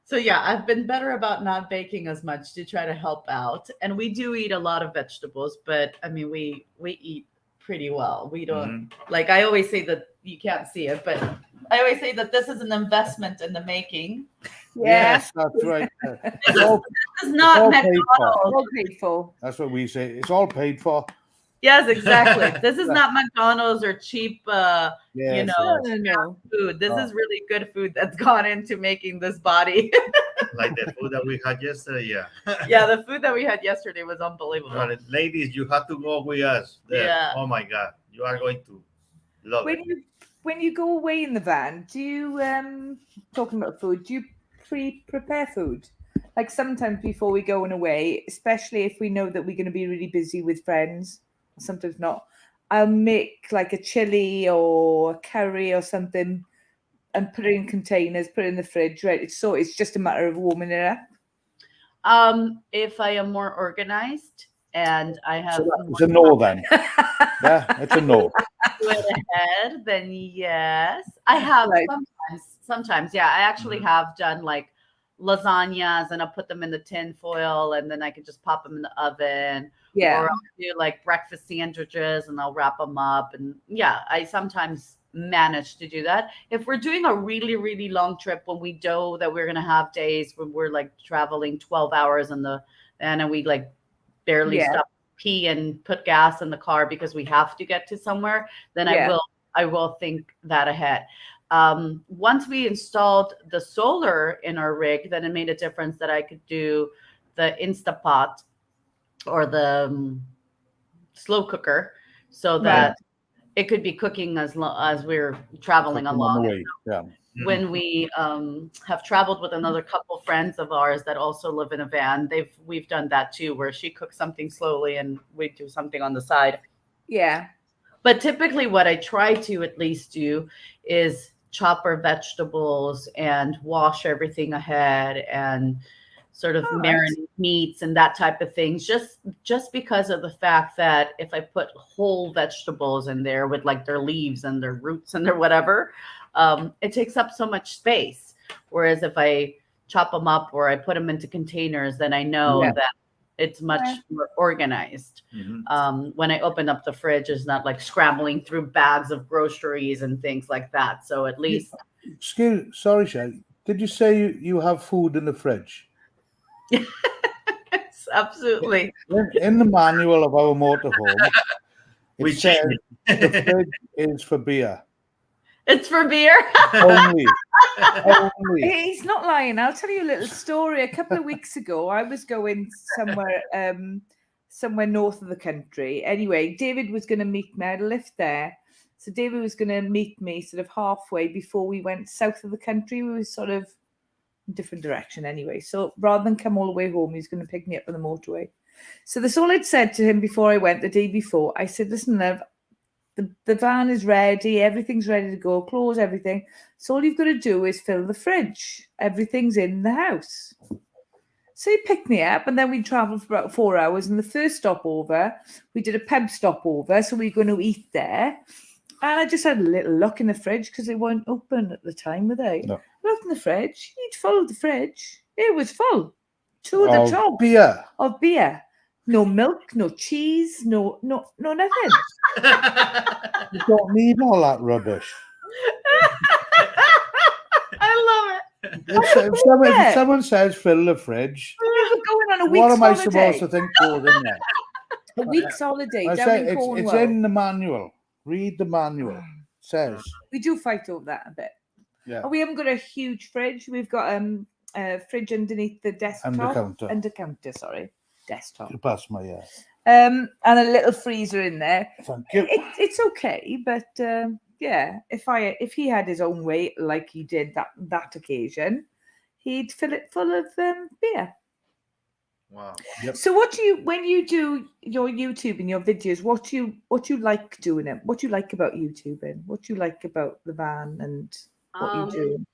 So yeah, I've been better about not baking as much to try to help out. And we do eat a lot of vegetables, but I mean, we eat pretty well. We don't like, I always say that you can't see it, but I always say that this is an investment in the making. Yeah. Yes, that's right. This is not all paid for. McDonald's. All paid for. That's what we say. It's all paid for. Yes, exactly. This is not McDonald's or cheap, Yes, No. food. This Oh. is really good food that's gone into making this body. Like the food that we had yesterday. Yeah. Yeah, the food that we had yesterday was unbelievable. Well, ladies, you have to go with us there. Yeah. Oh my God, you are going to love it. When you go away in the van, do you talking about food? Do you prepare food? Like sometimes before we go on away, especially if we know that we're going to be really busy with friends, sometimes not. I'll make like a chili or a curry or something and put it in containers, put it in the fridge, right? So it's just a matter of warming it up. If I am more organized and I have So it's a no then. Yeah, it's a no. it ahead, then yes. I have Right. sometimes, yeah. I actually have done like lasagnas and I'll put them in the tin foil and then I can just pop them in the oven. Yeah. Or I'll do like breakfast sandwiches and I'll wrap them up. And yeah, I sometimes manage to do that. If we're doing a really, really long trip when we know that we're going to have days when we're like traveling 12 hours in the van and we like barely Yeah. stop to pee and put gas in the car because we have to get to somewhere, then Yeah. I will think that ahead. Once we installed the solar in our rig, then it made a difference that I could do the Instapot or the slow cooker so that it could be cooking as we're traveling Cooking on the along. way, yeah. When we have traveled with another couple friends of ours that also live in a van, we've done that too, where she cooks something slowly and we do something on the side. Yeah. But typically what I try to at least do is chop our vegetables and wash everything ahead and sort of marinate meats and that type of things, just because of the fact that if I put whole vegetables in there with like their leaves and their roots and their whatever, it takes up so much space. Whereas if I chop them up or I put them into containers, then I know that it's much more organized. When I open up the fridge, it's not like scrambling through bags of groceries and things like that. So at least. Sorry, Shay. Did you say you have food in the fridge? Yes, absolutely. In the manual of our motorhome, We it says change the fridge is for beer. It's for beer. Only. He's not lying. I'll tell you a little story. A couple of weeks ago, I was going somewhere north of the country. Anyway, David was going to meet me. I had a lift there. So David was going to meet me sort of halfway before we went south of the country. We were sort of in a different direction anyway. So rather than come all the way home, he was going to pick me up on the motorway. So that's all I'd said to him before I went the day before. I said, listen, love, the van is ready. Everything's ready to go. Close everything. So all you've got to do is fill the fridge. Everything's in the house. So he picked me up and then we travelled for about 4 hours. And the first stopover, we did a pub stopover. So we were going to eat there. And I just had a little look in the fridge because they weren't open at the time, were they? No. Looked in the fridge. You'd followed the fridge. It was full. To the top. Beer. Of beer. No milk, no cheese, no nothing. You don't need all that rubbish. I love it. If someone says fill the fridge, We were going on a week's what am I holiday. supposed to think goes in there? A week's holiday I down say in it's Cornwall. in the manual. Read the manual. It says. We do fight over that a bit. Yeah. And we haven't got a huge fridge. We've got a fridge underneath the desktop. Under counter, sorry. Desktop. You pass my And a little freezer in there. Thank you. It's okay, but yeah, if he had his own way like he did that occasion, he'd fill it full of beer. Wow. Yep. So when you do your YouTube and your videos, what do you like doing it? What do you like about YouTubing? What do you like about the van and what you do?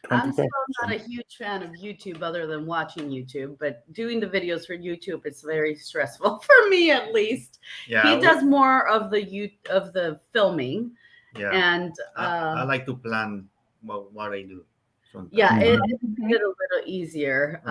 I'm still not a huge fan of YouTube other than watching YouTube, but doing the videos for YouTube, it's very stressful for me at least. Yeah, He does more of the filming. Yeah. And I like to plan what I do. Sometimes. yeah, it's a little easier.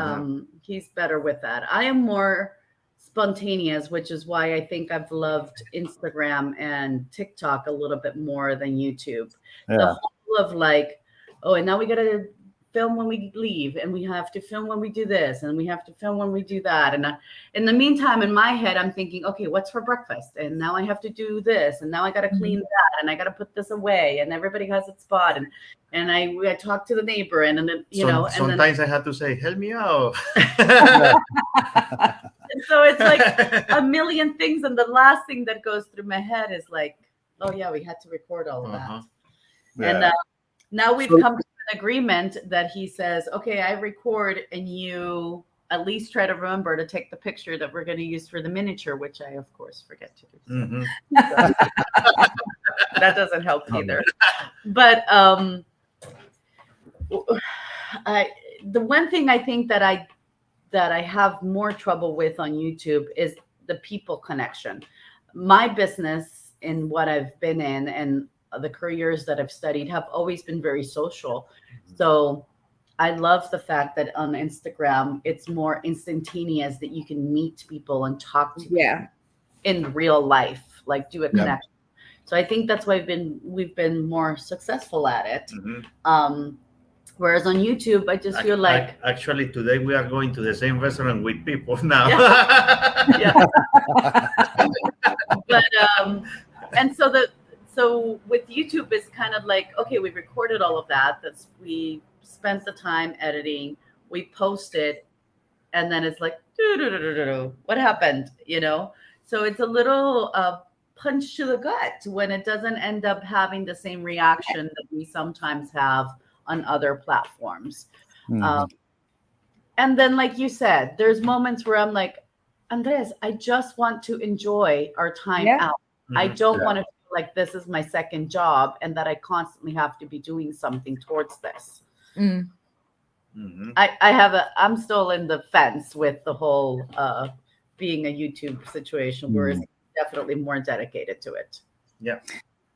He's better with that. I am more spontaneous, which is why I think I've loved Instagram and TikTok a little bit more than YouTube. Yeah. The whole of like, oh, and now we got to film when we leave, and we have to film when we do this, and we have to film when we do that. And in the meantime, in my head, I'm thinking, okay, what's for breakfast? And now I have to do this, and now I got to clean that, and I got to put this away, and everybody has its spot. And I talk to the neighbor, and then sometimes I have to say, help me out. And so it's like a million things, and the last thing that goes through my head is like, oh yeah, we had to record all of that. Yeah. And now we've come to an agreement that he says, okay, I record, and you at least try to remember to take the picture that we're going to use for the miniature, which I of course forget to do. That doesn't help either. But the one thing I think that I have more trouble with on YouTube is the people connection. My business in what I've been in and the careers that I've studied have always been very social. So I love the fact that on Instagram, it's more instantaneous, that you can meet people and talk to people in real life, like do a connection. So I think that's why we've been more successful at it. Whereas on YouTube, I just feel like actually today we are going to the same restaurant with people now. But and so with YouTube, it's kind of like, okay, we recorded all of that. We spent the time editing, we posted, and then it's like, what happened? So it's a little punch to the gut when it doesn't end up having the same reaction that we sometimes have on other platforms. And then, like you said, there's moments where I'm like, Andres, I just want to enjoy our time out. I don't want to feel like this is my second job and that I constantly have to be doing something towards this. I'm still in the fence with the whole being a YouTube situation where it's definitely more dedicated to it.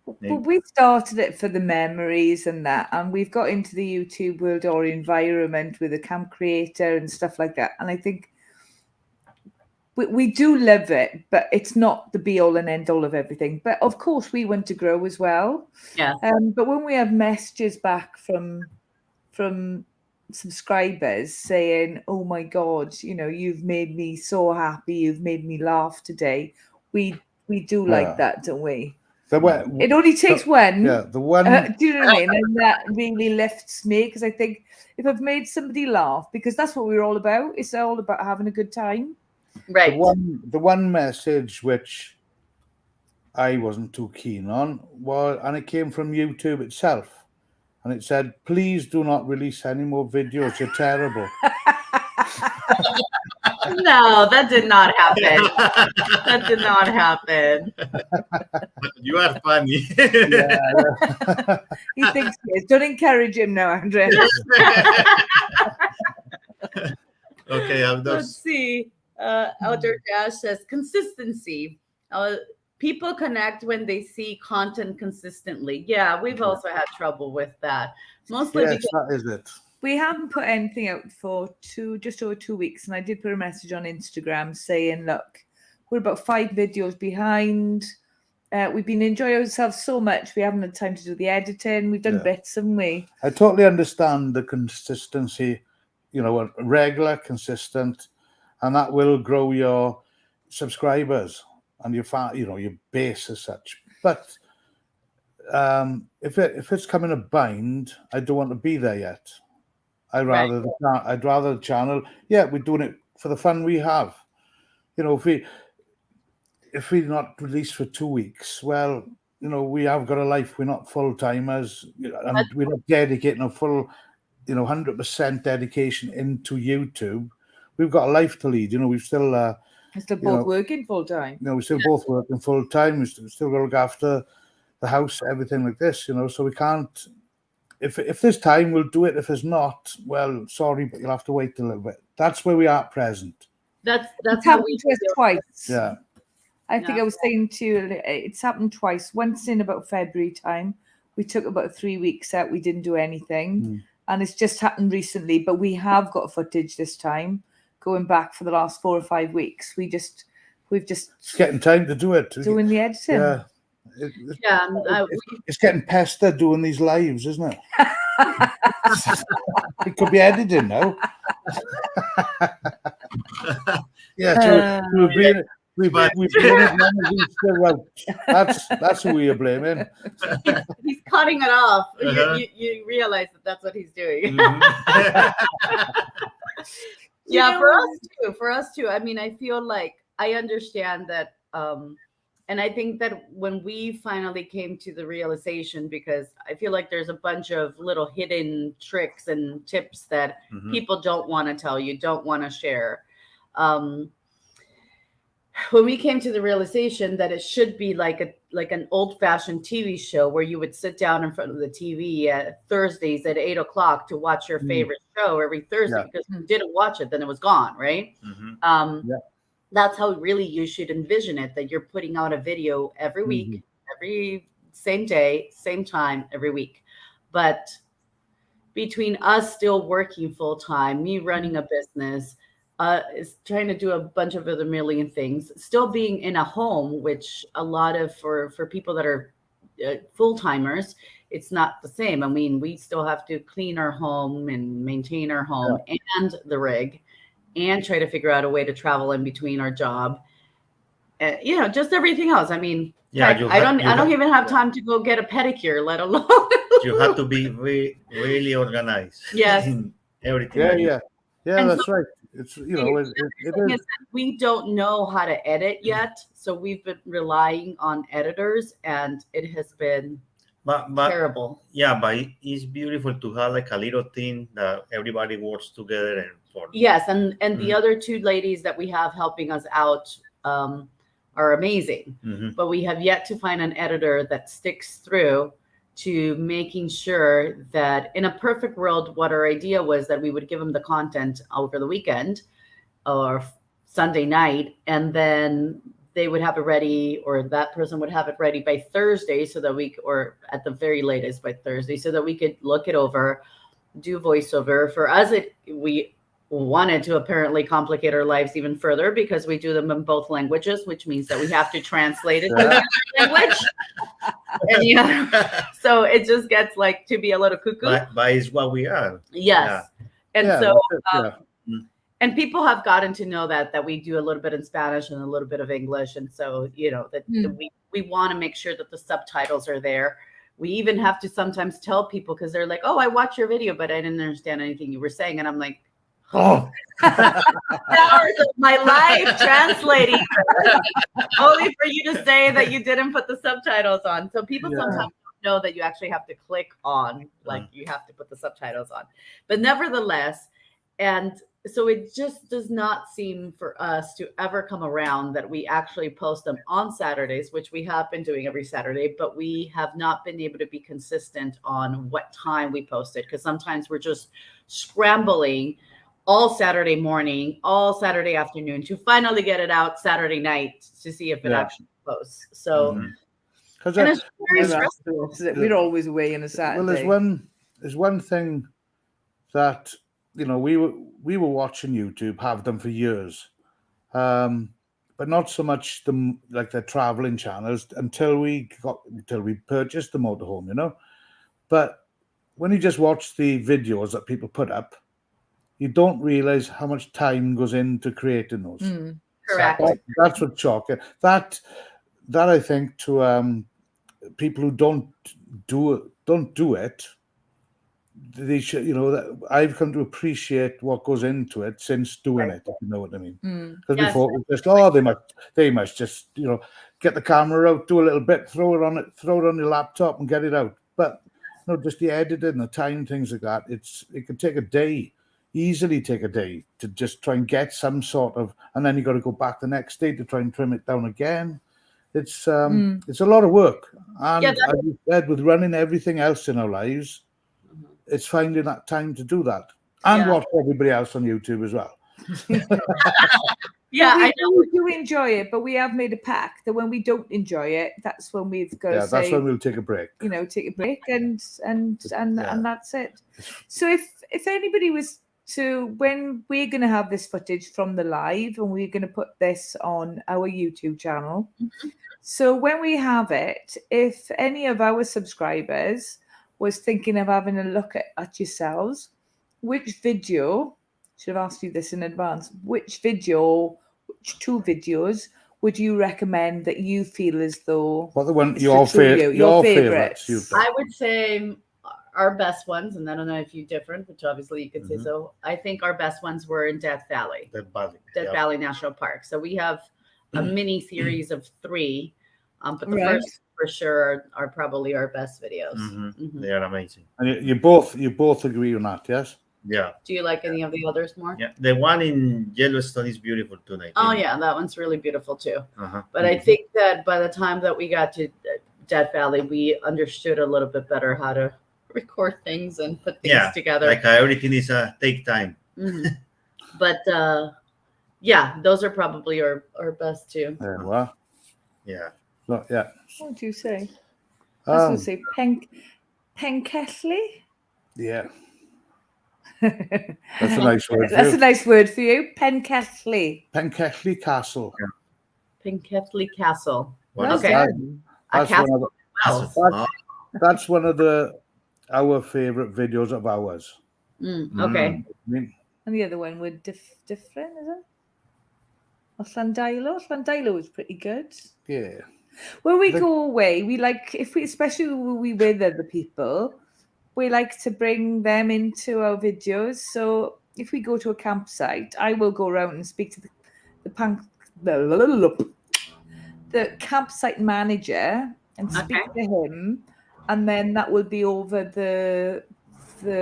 But we started it for the memories and that, and we've got into the YouTube world or environment with a camp creator and stuff like that. And I think we do love it, but it's not the be all and end all of everything. But of course, we want to grow as well. But when we have messages back from subscribers saying, "Oh my God, you've made me so happy. You've made me laugh today," we do like that, don't we? It only takes one. The one. Do you know what I mean? And that really lifts me, because I think if I've made somebody laugh, because that's what we're all about. It's all about having a good time. Right. The one message which I wasn't too keen on and it came from YouTube itself, and it said, "Please do not release any more videos. You're terrible." No, that did not happen. That did not happen. You are funny. He thinks he is. Don't encourage him now, Andres. Okay, let's see. Outdoor Dash says consistency. People connect when they see content consistently. Yeah, we've also had trouble with that. Mostly because that is it. We haven't put anything out for just over 2 weeks, and I did put a message on Instagram saying, look, we're about 5 videos behind. We've been enjoying ourselves so much, we haven't had time to do the editing. We've done bits, haven't we? I totally understand the consistency, a regular, consistent, and that will grow your subscribers and your base as such. But if it's coming a bind, I don't want to be there yet. I'd rather the channel. Yeah, we're doing it for the fun we have. If we not released for 2 weeks, well, we have got a life. We're not full timers, and we're not dedicating a full, 100% dedication into YouTube. We've got a life to lead. We've still both working full time. We're still both working full time. We still got to look after the house, everything like this. So we can't. If there's time, we'll do it. If there's not, well, sorry, but you'll have to wait a little bit. That's where we are at present. That's happened to us twice. Yeah. I think I was saying to you, it's happened twice. Once in about February time, we took about 3 weeks out. We didn't do anything. And it's just happened recently, but we have got footage this time going back for the last 4 or 5 weeks. We've just it's getting time to do it. Doing the editing. Yeah. It's getting pestered doing these lives, isn't it? It could be editing now. Yeah, so we're blaming it long as he's still out. That's who we are blaming. He's cutting it off. Uh-huh. You realize that's what he's doing. Mhm. Yeah, for us too. I mean, I feel like I understand that, and I think that when we finally came to the realization, because I feel like there's a bunch of little hidden tricks and tips that Mhm. people don't want to tell you, don't want to share. When we came to the realization that it should be like an old-fashioned TV show where you would sit down in front of the TV at Thursdays at 8 o'clock to watch your favorite show every Thursday, because if you didn't watch it, then it was gone, right? Mhm. That's how really you should envision it, that you're putting out a video every week, every same day, same time, every week. But between us still working full-time, me running a business, is trying to do a bunch of other million things, still being in a home, which a lot of for people that are full-timers, it's not the same. I mean, we still have to clean our home and maintain our home and the rig, and try to figure out a way to travel in between our job, just everything else. I mean, heck, I don't even have time to go get a pedicure, let alone You have to be really organized. Yes. In everything. Yeah, And that's right. It's it is. We don't know how to edit yet, so we've been relying on editors, and it has been But terrible. Yeah, but it's beautiful to have like a little team that everybody works together and for. Yes, and the other two ladies that we have helping us out are amazing, but we have yet to find an editor that sticks through to making sure that, in a perfect world, what our idea was that we would give them the content over the weekend or Sunday night, and then they would have it ready, or that person would have it ready by Thursday, so that or at the very latest by Thursday, so that we could look it over, do voiceover. For us, we wanted to apparently complicate our lives even further, because we do them in both languages, which means that we have to translate it to the language. And so it just gets like to be a little cuckoo. But it's what we are. Yes. Yeah. And so And people have gotten to know that we do a little bit in Spanish and a little bit of English. And so, that we want to make sure that the subtitles are there. We even have to sometimes tell people, because they're like, oh, I watched your video, but I didn't understand anything you were saying. And I'm like, hours of my life translating only for you to say that you didn't put the subtitles on. So people sometimes don't know that you actually have to click on, like you have to put the subtitles on. But nevertheless, and so it just does not seem for us to ever come around that we actually post them on Saturdays, which we have been doing every Saturday, but we have not been able to be consistent on what time we post it, because sometimes we're just scrambling all Saturday morning, all Saturday afternoon to finally get it out Saturday night to see if it actually posts. So because and it's very stressful. We're always away on a Saturday. Well, there's one thing that we were watching YouTube, have done for years, but not so much the traveling channels until we purchased the motorhome, But when you just watch the videos that people put up, you don't realize how much time goes into creating those. Correct. That's what's shocking. That I think to people who don't do it, they should. That I've come to appreciate what goes into it since doing it. If you know what I mean. Because before it was just they must just get the camera out, do a little bit, throw it on your laptop, and get it out. But no, just the editing, the time, things like that. It could take a day. Easily take a day to just try and get some sort of, and then you got to go back the next day to try and trim it down again. It's a lot of work, and as you said, with running everything else in our lives, it's finding that time to do that and watch everybody else on YouTube as well. I know we do enjoy it, but we have made a pact that when we don't enjoy it, that's when we've got to say, that's when we'll take a break. Take a break, and that's it. So if anybody was when we're going to have this footage from the live, and we're going to put this on our YouTube channel. So when we have it, if any of our subscribers was thinking of having a look at yourselves. Which video, should have asked you this in advance, which two videos would you recommend that you feel as though What the one it's your the true you, favorite? your Your favourites? favorites. You've done. I would say our best ones, and I don't know if you're different, which obviously you could say so. I think our best ones were in Death Valley, Death Valley National Park. So we have a mini series of 3, but the Right. first for sure are probably our best videos. They are amazing. And you both agree on that, yes? Yeah. Do you like any of the others more? Yeah. The one in Yellowstone is beautiful tonight. Oh yeah, that one's really beautiful too. Uh-huh. But I think that by the time that we got to Death Valley, we understood a little bit better how to record things and put things together. Like everything is take time. But yeah, those are probably our best too. There you are. Yeah. So, yeah. What do you say? I was going to say Penkesley. Yeah. That's a nice word. That's a nice word for you. Penkesley. Penkesley Castle. Penkesley Castle. Well, Okay. That's castle. That's one of our favorite videos of ours. Okay. I mean, And the other one were different, is it? Or Llandailo? Llandailo was pretty good. yeah. When we go away, we like, especially when we with other people, we like to bring them into our videos. So if we go to a campsite, I will go around and speak to the campsite manager and speak to him, and then that will be over the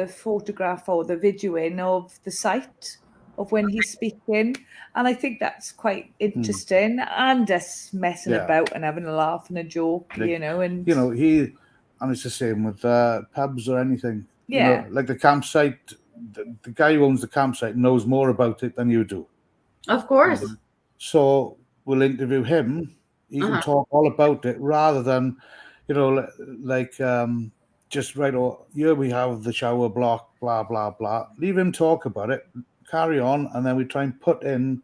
photograph or the videoing of the site of when he's speaking. And I think that's quite interesting, and us messing about and having a laugh and a joke, Like, and and it's the same with pubs or anything. Yeah. Like the campsite, the guy who owns the campsite knows more about it than you do. Of course. So we'll interview him. He can talk all about it rather than, just right, here we have the shower block, blah, blah, blah. Leave him talk about it, carry on, and then we try and put in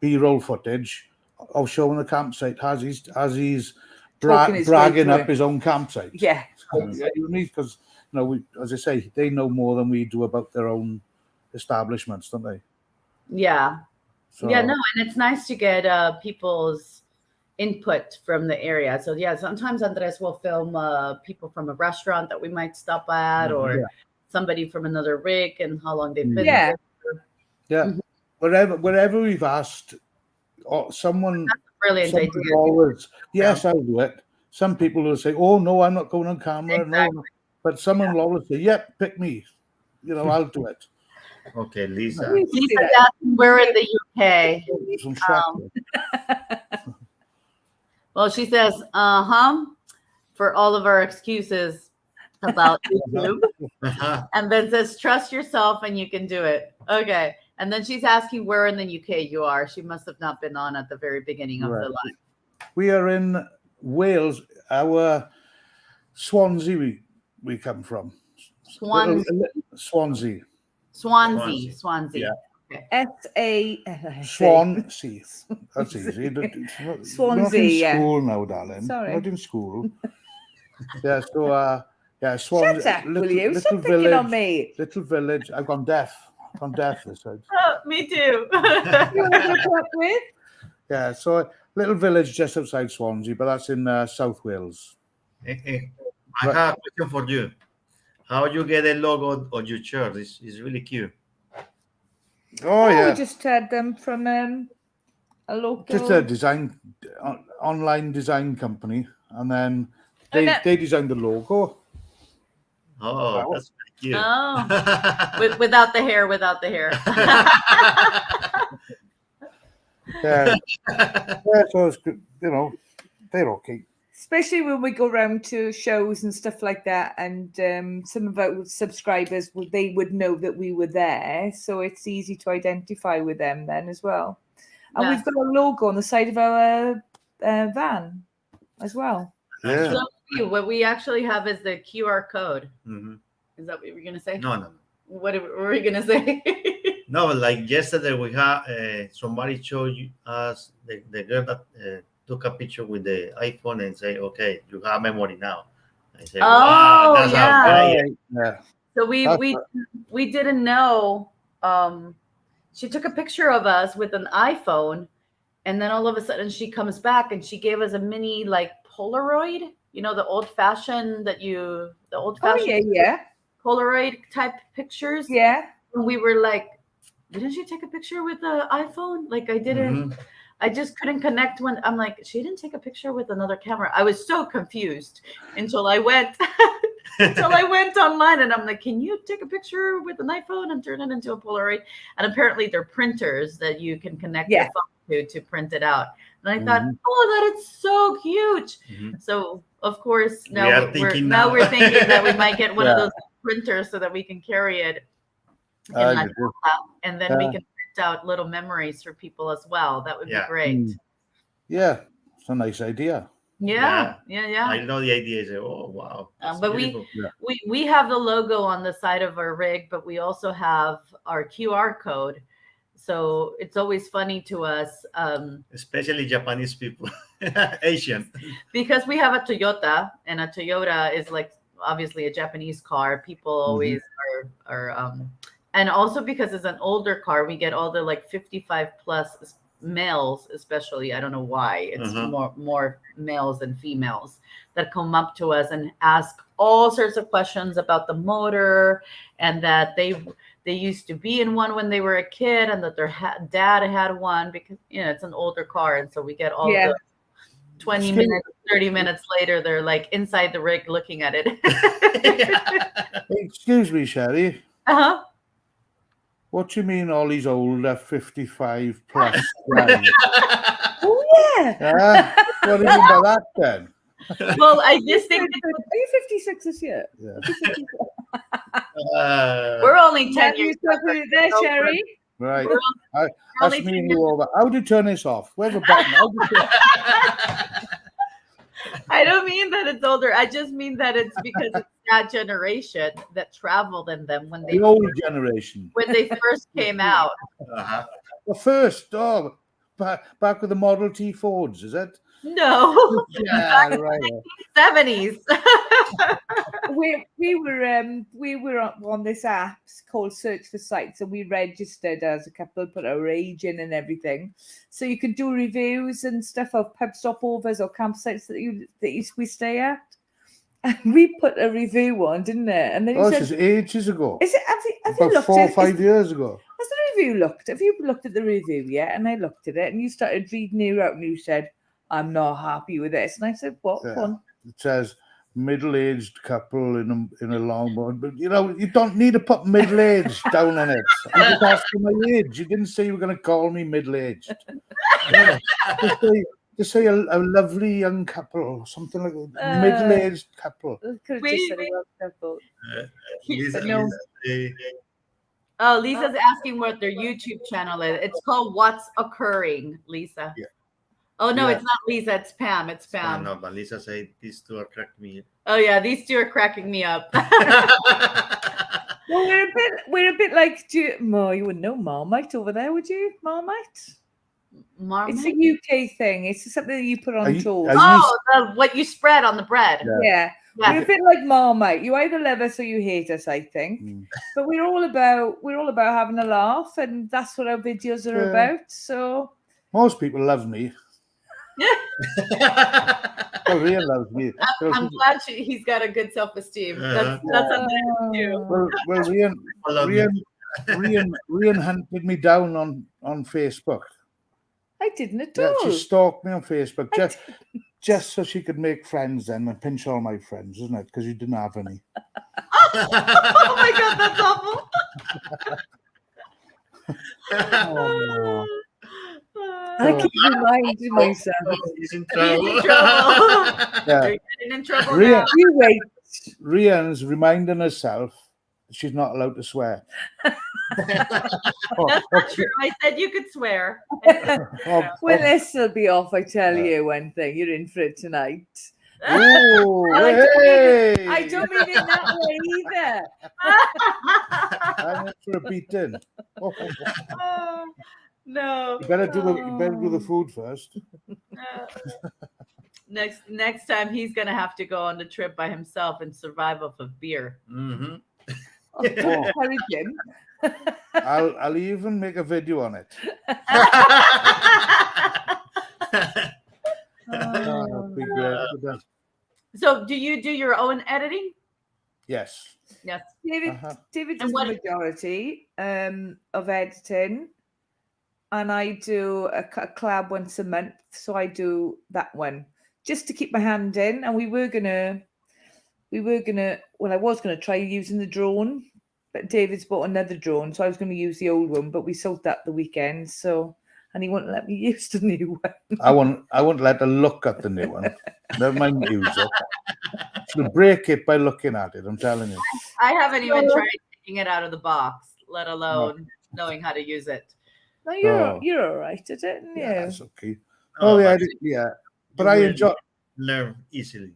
B-roll footage of showing the campsite as he's bragging up his own campsite. Yeah. Because, as I say, they know more than we do about their own establishments, don't they? Yeah. So, Yeah, no, and it's nice to get people's input from the area. So yeah, sometimes Andres will film people from a restaurant that we might stop at, or somebody from another rig and how long they've been there. Yeah. Wherever we've asked, someone Brilliant idea. always, yes, I'll do it. Some people will say, oh no, I'm not going on camera. Exactly. No. But someone will always say, yep, pick me. I'll do it. Okay, Lisa. Lisa's asking, we're in the UK. Well, she says, for all of our excuses about YouTube. And then says, trust yourself and you can do it. Okay. And then she's asking where in the UK you are. She must have not been on at the very beginning of the live. We are in Wales. Our Swansea we come from. Swansea. Swansea. Yeah. Swansea. That's easy. Swansea, we're not in school now, darling. Sorry. We're not in school. Yeah, so Swansea. Shut up, will you? Stop picking on me. Little village. I've gone deaf. I'm deaf this side. Oh, me too. You want to hook up with? Yeah, so little village just outside Swansea, but that's in South Wales. I have a question for you. How you get a logo on your shirt? It's really cute. Oh yeah. We just had them from a local. Just a design, online design company, and then they designed the logo. Oh, that's cute. Oh, without the hair. Yeah, so it's good, they're okay. Especially when we go around to shows and stuff like that, and some of our subscribers they would know that we were there, so it's easy to identify with them then as well. And we've got a logo on the side of our van as well. Yeah. So what we actually have is the QR code. Mm-hmm. Is that what you were gonna say? No. What were we gonna say? No, like yesterday we had somebody showed us the girl that took a picture with the iPhone and say, okay, you have memory now. I said, Oh, wow, that's yeah. how Yeah. So That's we didn't know. She took a picture of us with an iPhone, and then all of a sudden she comes back and she gave us a mini like Polaroid. You know, the old fashioned Yeah. Polaroid type pictures. Yeah. And we were like, didn't she take a picture with the iPhone? Like I didn't. Mhm. I just couldn't connect when I'm like, she didn't take a picture with another camera. I was so confused until I went online and I'm like, can you take a picture with an iPhone and turn it into a Polaroid? And apparently they're printers that you can connect your phone to print it out. And I thought, that is so cute. Mhm. So of course We are we're thinking thinking that we might get one of Yeah. those printers so that we can carry it in I La get it. Chapa, and then we Yeah. can print out little memories for people as well. That would be Yeah. great. Yeah, it's a nice idea. Yeah. I know the idea. I say, oh wow, that's But beautiful. we have the logo on the side of our rig, but we also have our QR code. So it's always funny to us Especially Japanese people, Asian. because we have a Toyota, and a Toyota is like obviously a Japanese car. People always are and also because it's an older car, we get all the like 55 plus males, especially. I don't know why it's more males than females that come up to us and ask all sorts of questions about the motor, and that they used to be in one when they were a kid, and that their dad had one, because it's an older car, and so we get all the 20 minutes, 30 minutes later, they're like inside the rig looking at it. Excuse me, Sherry. Uh-huh. What do you mean all these older 55 plus guys? Oh yeah. What do you mean by that then? Well, I just think Are you 56 this year? Yeah. we're only 10 years You put it there, Sherry. Right. only That's 10 me and years you over. How do you turn this off? Where's the button? I don't mean that it's older. I just mean that it's because it's that generation that traveled in them when they The old generation. first came out. The first, back with the Model T Fords, is it? No, Yeah, right. 70s. we were on this app called Search for Sites, and we registered as a couple, put our age in and everything, so you could do reviews and stuff of pub stopovers or campsites that we stay at. And we put a review on, didn't it? And then you said, this is ages ago. "Is it? Have you About looked 4 or at it? 5 years ago. Has the review looked? Have you looked at the review yet?" And I looked at it, and you started reading it out, and you said, "I'm not happy with this." And I said, "What one?" It says middle-aged couple in a longboard, but you don't need to put middle-aged down on it. I just asked for my age. You didn't say you were going to call me middle-aged. Just say a lovely young couple or something like that. Middle-aged couple. Could have just said a young couple. Oh, Lisa's asking what their YouTube channel is. It's called What's Occurring, Lisa. Yeah. Oh no, Yeah. It's not Lisa. It's Pam. It's Pam. No, but Lisa said these two are cracking me. Oh yeah, these two are cracking me up. Well, we're a bit like, you wouldn't know Marmite over there, would you? Marmite? Marmite? It's a UK thing. It's something that you put on toast. What you spread on the bread. Yeah. We're a bit like Marmite. You either love us or you hate us, I think. But we're all about having a laugh, and that's what our videos are about. So most people love me. Rian loves me. I'm glad he's got a good self-esteem. That's something too. Well, Rian hunted me down on Facebook. I didn't at all. She stalked me on Facebook just so she could make friends then and pinch all my friends, isn't it? Because you didn't have any. Oh my God, that's awful. I keep reminding myself. He's in trouble. He's in trouble. Yeah. You're getting in trouble now. You wait. Rian's reminding herself she's not allowed to swear. That's not true. I said you could swear. Well, this will be off, I tell you one thing. You're in for it tonight. Oh, I don't mean it that way either. I'm in for a beating. No. You better do the food first. Next time he's gonna have to go on the trip by himself and survive off of beer. Mm-hmm. Encourage him. I'll even make a video on it. That'd be great. So, do you do your own editing? Yes. Yes. David And does the majority of editing, and I do a collab once a month. So I do that one just to keep my hand in. And I was gonna try using the drone, but David's bought another drone, so I was gonna use the old one, but we sold that the weekend. So, and he wouldn't let me use the new one. I won't let her look at the new one. Never mind use it. She'll break it by looking at it. I'm telling you. I haven't even tried taking it out of the box, let alone knowing how to use it. No, you're all right at it, aren't you? Yeah, that's okay. But I enjoy. Learn easily.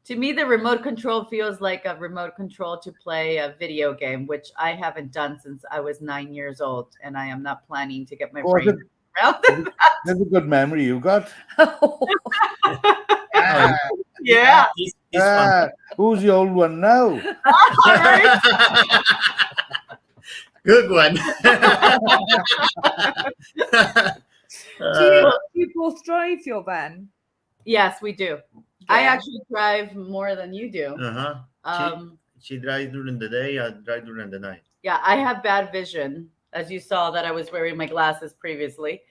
To me, the remote control feels like a remote control to play a video game, which I haven't done since I was 9 years old, and I am not planning to get my brain around that. There's a good memory you got. Yeah. Who's the old one now? Good one. Do you both drive your van? Yes, we do. I actually drive more than you do. She drives during the day. I drive during the night. Yeah, I have bad vision, as you saw that I was wearing my glasses previously.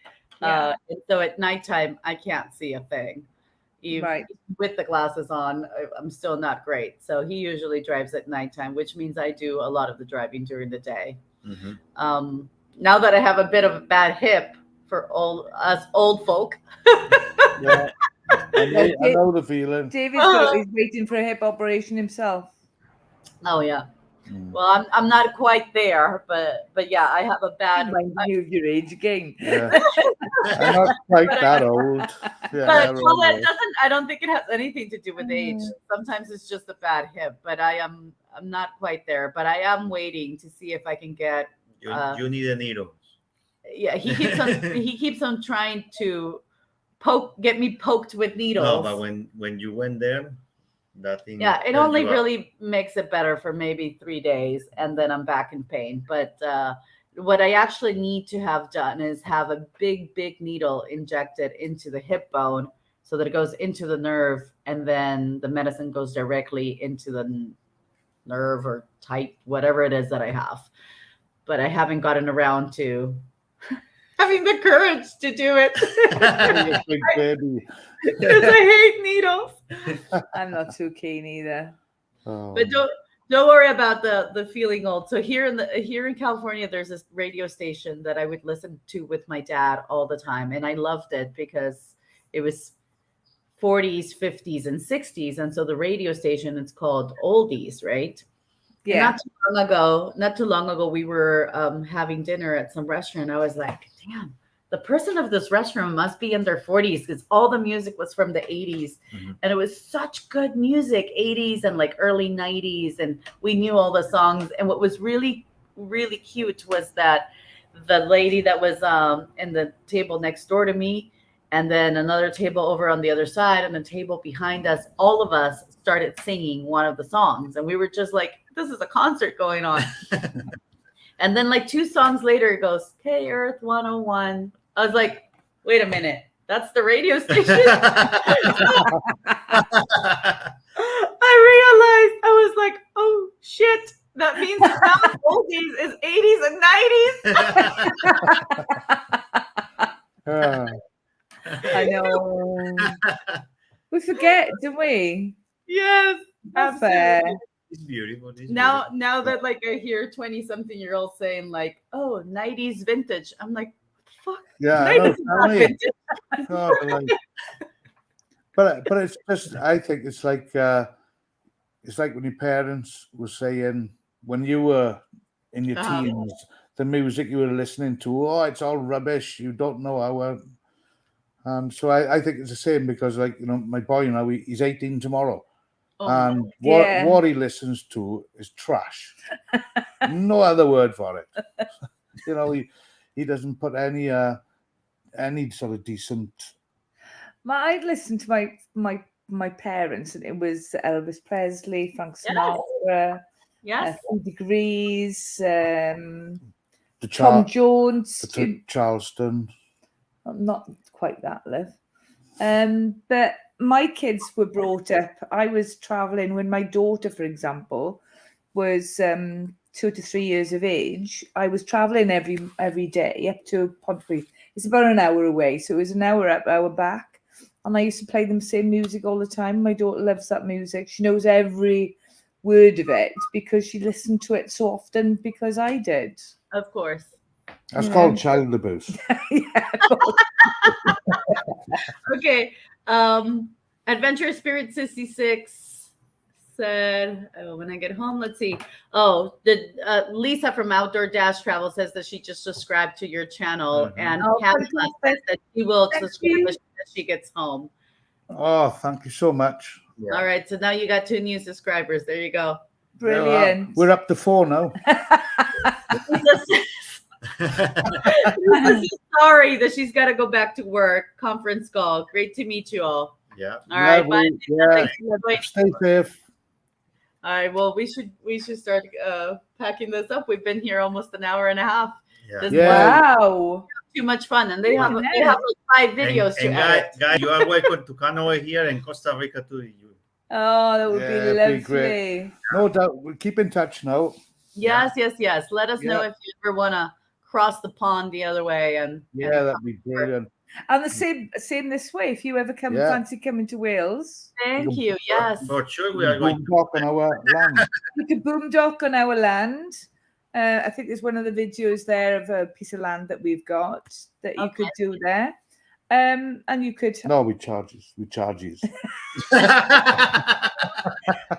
And so at nighttime, I can't see a thing. Even with the glasses on, I'm still not great. So he usually drives at nighttime, which means I do a lot of the driving during the day. Mm-hmm. Now that I have a bit of a bad hip for us old folk. Yeah. I know the feeling. David's waiting for a hip operation himself. Oh yeah. Well, I'm not quite there, but yeah, I have a bad. Your age again. Yeah. I'm not quite that old. Yeah, but it doesn't. I don't think it has anything to do with age. Sometimes it's just a bad hip. But I'm not quite there. But I am waiting to see if I can get. You need a needle. Yeah, he keeps on trying to get me poked with needles. No, but when you went there. Yeah, it only really makes it better for maybe 3 days, and then I'm back in pain. But what I actually need to have done is have a big needle injected into the hip bone so that it goes into the nerve, and then the medicine goes directly into the nerve or type, whatever it is that I have. But I haven't gotten around to having the courage to do it. Big baby. Because I hate needles. I'm not too keen either. But don't worry about the feeling old. So here in California, there's this radio station that I would listen to with my dad all the time, and I loved it because it was 40s, 50s, and 60s, and so the radio station, it's called Oldies, right? Yeah. And not too long ago, we were having dinner at some restaurant. I was like, damn, the person of this restaurant must be in their 40s because all the music was from the 80s. Mm-hmm. And it was such good music, 80s and like early 90s. And we knew all the songs. And what was really, really cute was that the lady that was in the table next door to me, and then another table over on the other side, and a table behind us, all of us started singing one of the songs. And we were just like, this is a concert going on. And then like 2 songs later, it goes, K Earth 101. I was like, wait a minute. That's the radio station? I realized, I was like, oh, shit. That means now oldies is 80s and 90s. I know. We forget, don't we? Yes. Not fair. It's beautiful. Now that like I hear 20-something-year-olds saying like, oh, 90s vintage. I'm like, fuck. Yeah, I know. But it's just, I think it's like when your parents were saying when you were in your teens, the music you were listening to, oh, it's all rubbish. You don't know how. And so I think it's the same because, like, you know, my boy now, he's 18 tomorrow. And what he listens to is trash. No other word for it. You know, he doesn't put any sort of decent I'd listened to my parents, and it was Elvis Presley, Frank Sinatra, Yes. 3 Degrees, The Tom Jones. Charleston. Not quite that, Liv. But my kids were brought up. I was traveling when my daughter, for example, was 2 to 3 years of age. I was traveling every day up to Pontypridd. It's about an hour away, so it was an hour up, hour back. And I used to play them the same music all the time. My daughter loves that music. She knows every word of it because she listened to it so often because I did. Of course. That's called child abuse. Yeah. Okay. Adventure Spirit 66 said, when I get home, let's see. Oh, Lisa from Outdoor Dash Travel says that she just subscribed to your channel, and Pamela says that she will subscribe as she gets home. Oh, thank you so much. Yeah. All right, so now you got 2 new subscribers. There you go. Brilliant. We're up to 4 now. Lisa says sorry that she's got to go back to work. Conference call. Great to meet you all. Yeah. All right, bye. Stay safe. All right. Well, we should start packing this up. We've been here almost an hour and a half. Yeah. This Wow. too much fun, and they have like 5 videos to edit. Guys, you are welcome to come over here in Costa Rica too. Oh, that would be lovely. Great. No doubt. We'll keep in touch now. Yes. Let us know if you ever want to cross the pond the other way. And that'd be brilliant. And the same this way. If you ever fancy coming to Wales, thank you. Yes, For sure, we are going to talk on our land. you could boondock on our land. I think there's one of the videos there of a piece of land that we've got that you could do there. And you could. No, we charge you.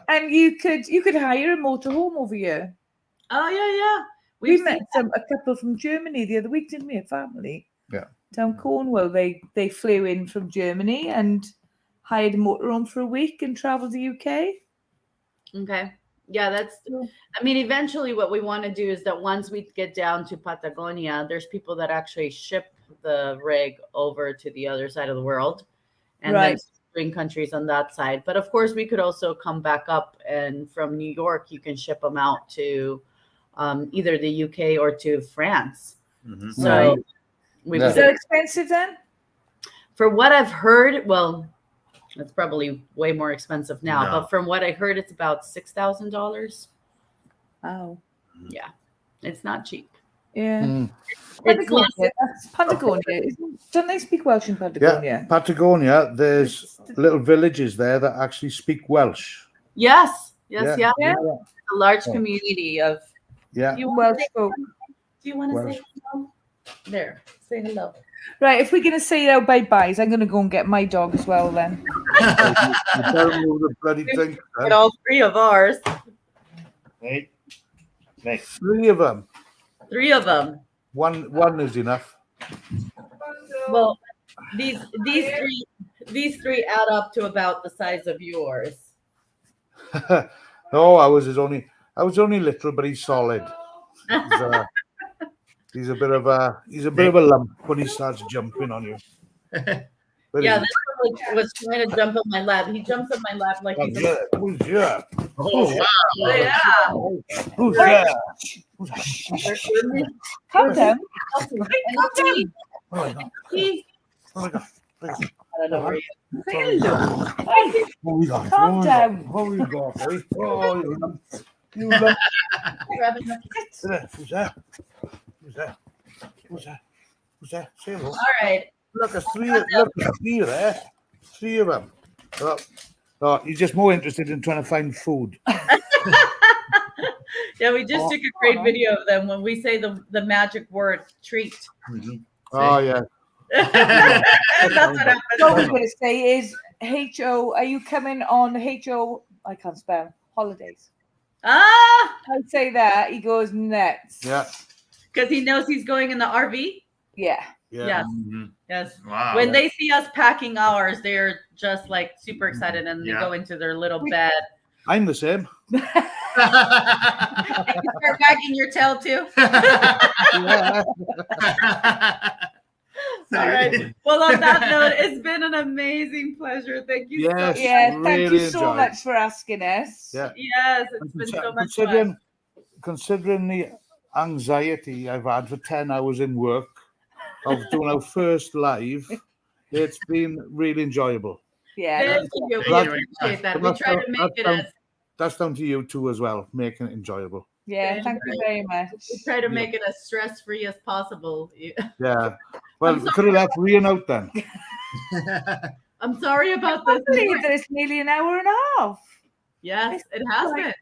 And you could hire a motorhome over here. Oh yeah. We met a couple from Germany the other week, didn't we? A family. Yeah. Down Cornwall. They flew in from Germany and hired a motorhome for a week and traveled to the UK. Okay. Yeah, I mean, eventually what we want to do is that once we get down to Patagonia, there's people that actually ship the rig over to the other side of the world, and then bring countries on that side. But of course, we could also come back up, and from New York, you can ship them out to either the UK or to France. Mm-hmm. So is that expensive then? For what I've heard, well, it's probably way more expensive now, but from what I heard, it's about $6,000. Oh, yeah, it's not cheap. Yeah, It's Patagonia. Don't they speak Welsh in Patagonia? Yeah, Patagonia. There's little villages there that actually speak Welsh. Yes. Yeah. A large community of Welsh folk. Do you want to say hello? There, say hello. Right, if we're going to say our bye-byes, I'm going to go and get my dog as well then. Get all 3 of ours. Hey. 3 of them. 3 of them. One is enough. Well, these 3 add up to about the size of yours. No, I was only little, but he's solid. He's a bit of a lump when he starts jumping on you. Yeah, this one was trying to jump on my lap. He jumps on my lap like he's Who's yeah? Oh wow! Yeah. Who's yeah? Calm down. Oh my God! I don't know where he is. Say hello. Calm down. What we got, eh? Oh, you lump. Who's that? Who's that? Say hello. All right. Look, there's 3 there. 3 of them. Oh, he's just more interested in trying to find food. Yeah, we just took a great video of them when we say the magic word treat. Mm-hmm. Oh, yeah. That's what happens. What we're going to say is, H-O, are you coming on H-O, I can't spell, holidays? I say that, he goes nuts. Yeah. Because he knows he's going in the RV? Yeah. Yes. Mm-hmm. Yes. Wow. When they see us packing ours, they're just like super excited and they go into their little bed. I'm the same. You start wagging your tail too. All right. Well, on that note, it's been an amazing pleasure. Thank you so Yes. much. Yeah, thank Really you so enjoyed. much for asking us. Yeah. Yes, it's been so much fun. Considering the anxiety I've had for 10 hours in work of doing our first live, it's been really enjoyable. Yeah, Thank you. We That- appreciate that. We try to make it as That's down to you too as well, making it enjoyable. yeah, thank you very much. we try to make it as stress-free as possible. Yeah. Well, I'm we could have left Rian out then. I'm sorry about I this. believe that it's nearly an hour and a half. Yes, it has been.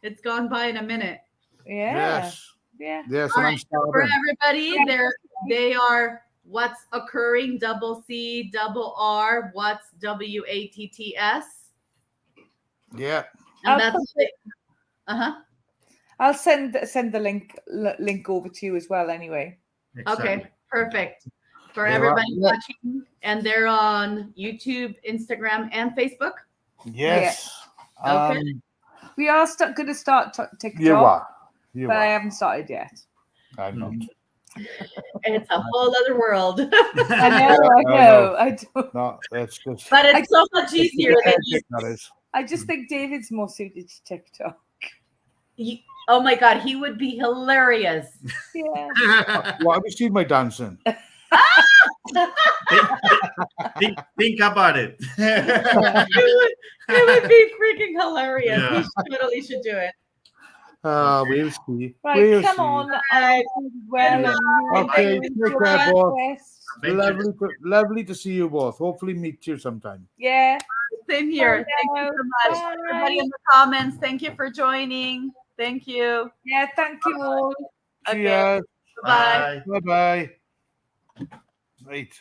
It's gone by in a minute. Yeah. Yes. Yeah. Yes, All and I'm right, so for starving. everybody, they are what's occurring, double C, double R, what's WATTS. Yeah. And I'll that's it. Uh-huh. I'll send the link over to you as well anyway. Exactly. Okay, perfect. For Yeah, everybody well, watching, and they're on YouTube, Instagram, and Facebook. Yes. Okay. We are going to start TikTok, You are. You but I are. haven't started yet. I'm not. It's a whole other world. I know. I don't. No, that's just. But it's so much easier than That is. I just think David's more suited to TikTok. oh my God, he would be hilarious. Yeah. Well, have you seen my dancing? think about it. It would be freaking hilarious. Yeah. He totally should do it. We'll see. Right, We'll come see. on. Right. Well, Okay, take care, both. Adventures. Lovely to see you both. Hopefully meet you sometime. Yeah. Same here. Thank you so much. Bye. Everybody in the comments, thank you for joining. Thank you. Yeah, thank you all. Okay. Cheers. Bye. Bye-bye. Right.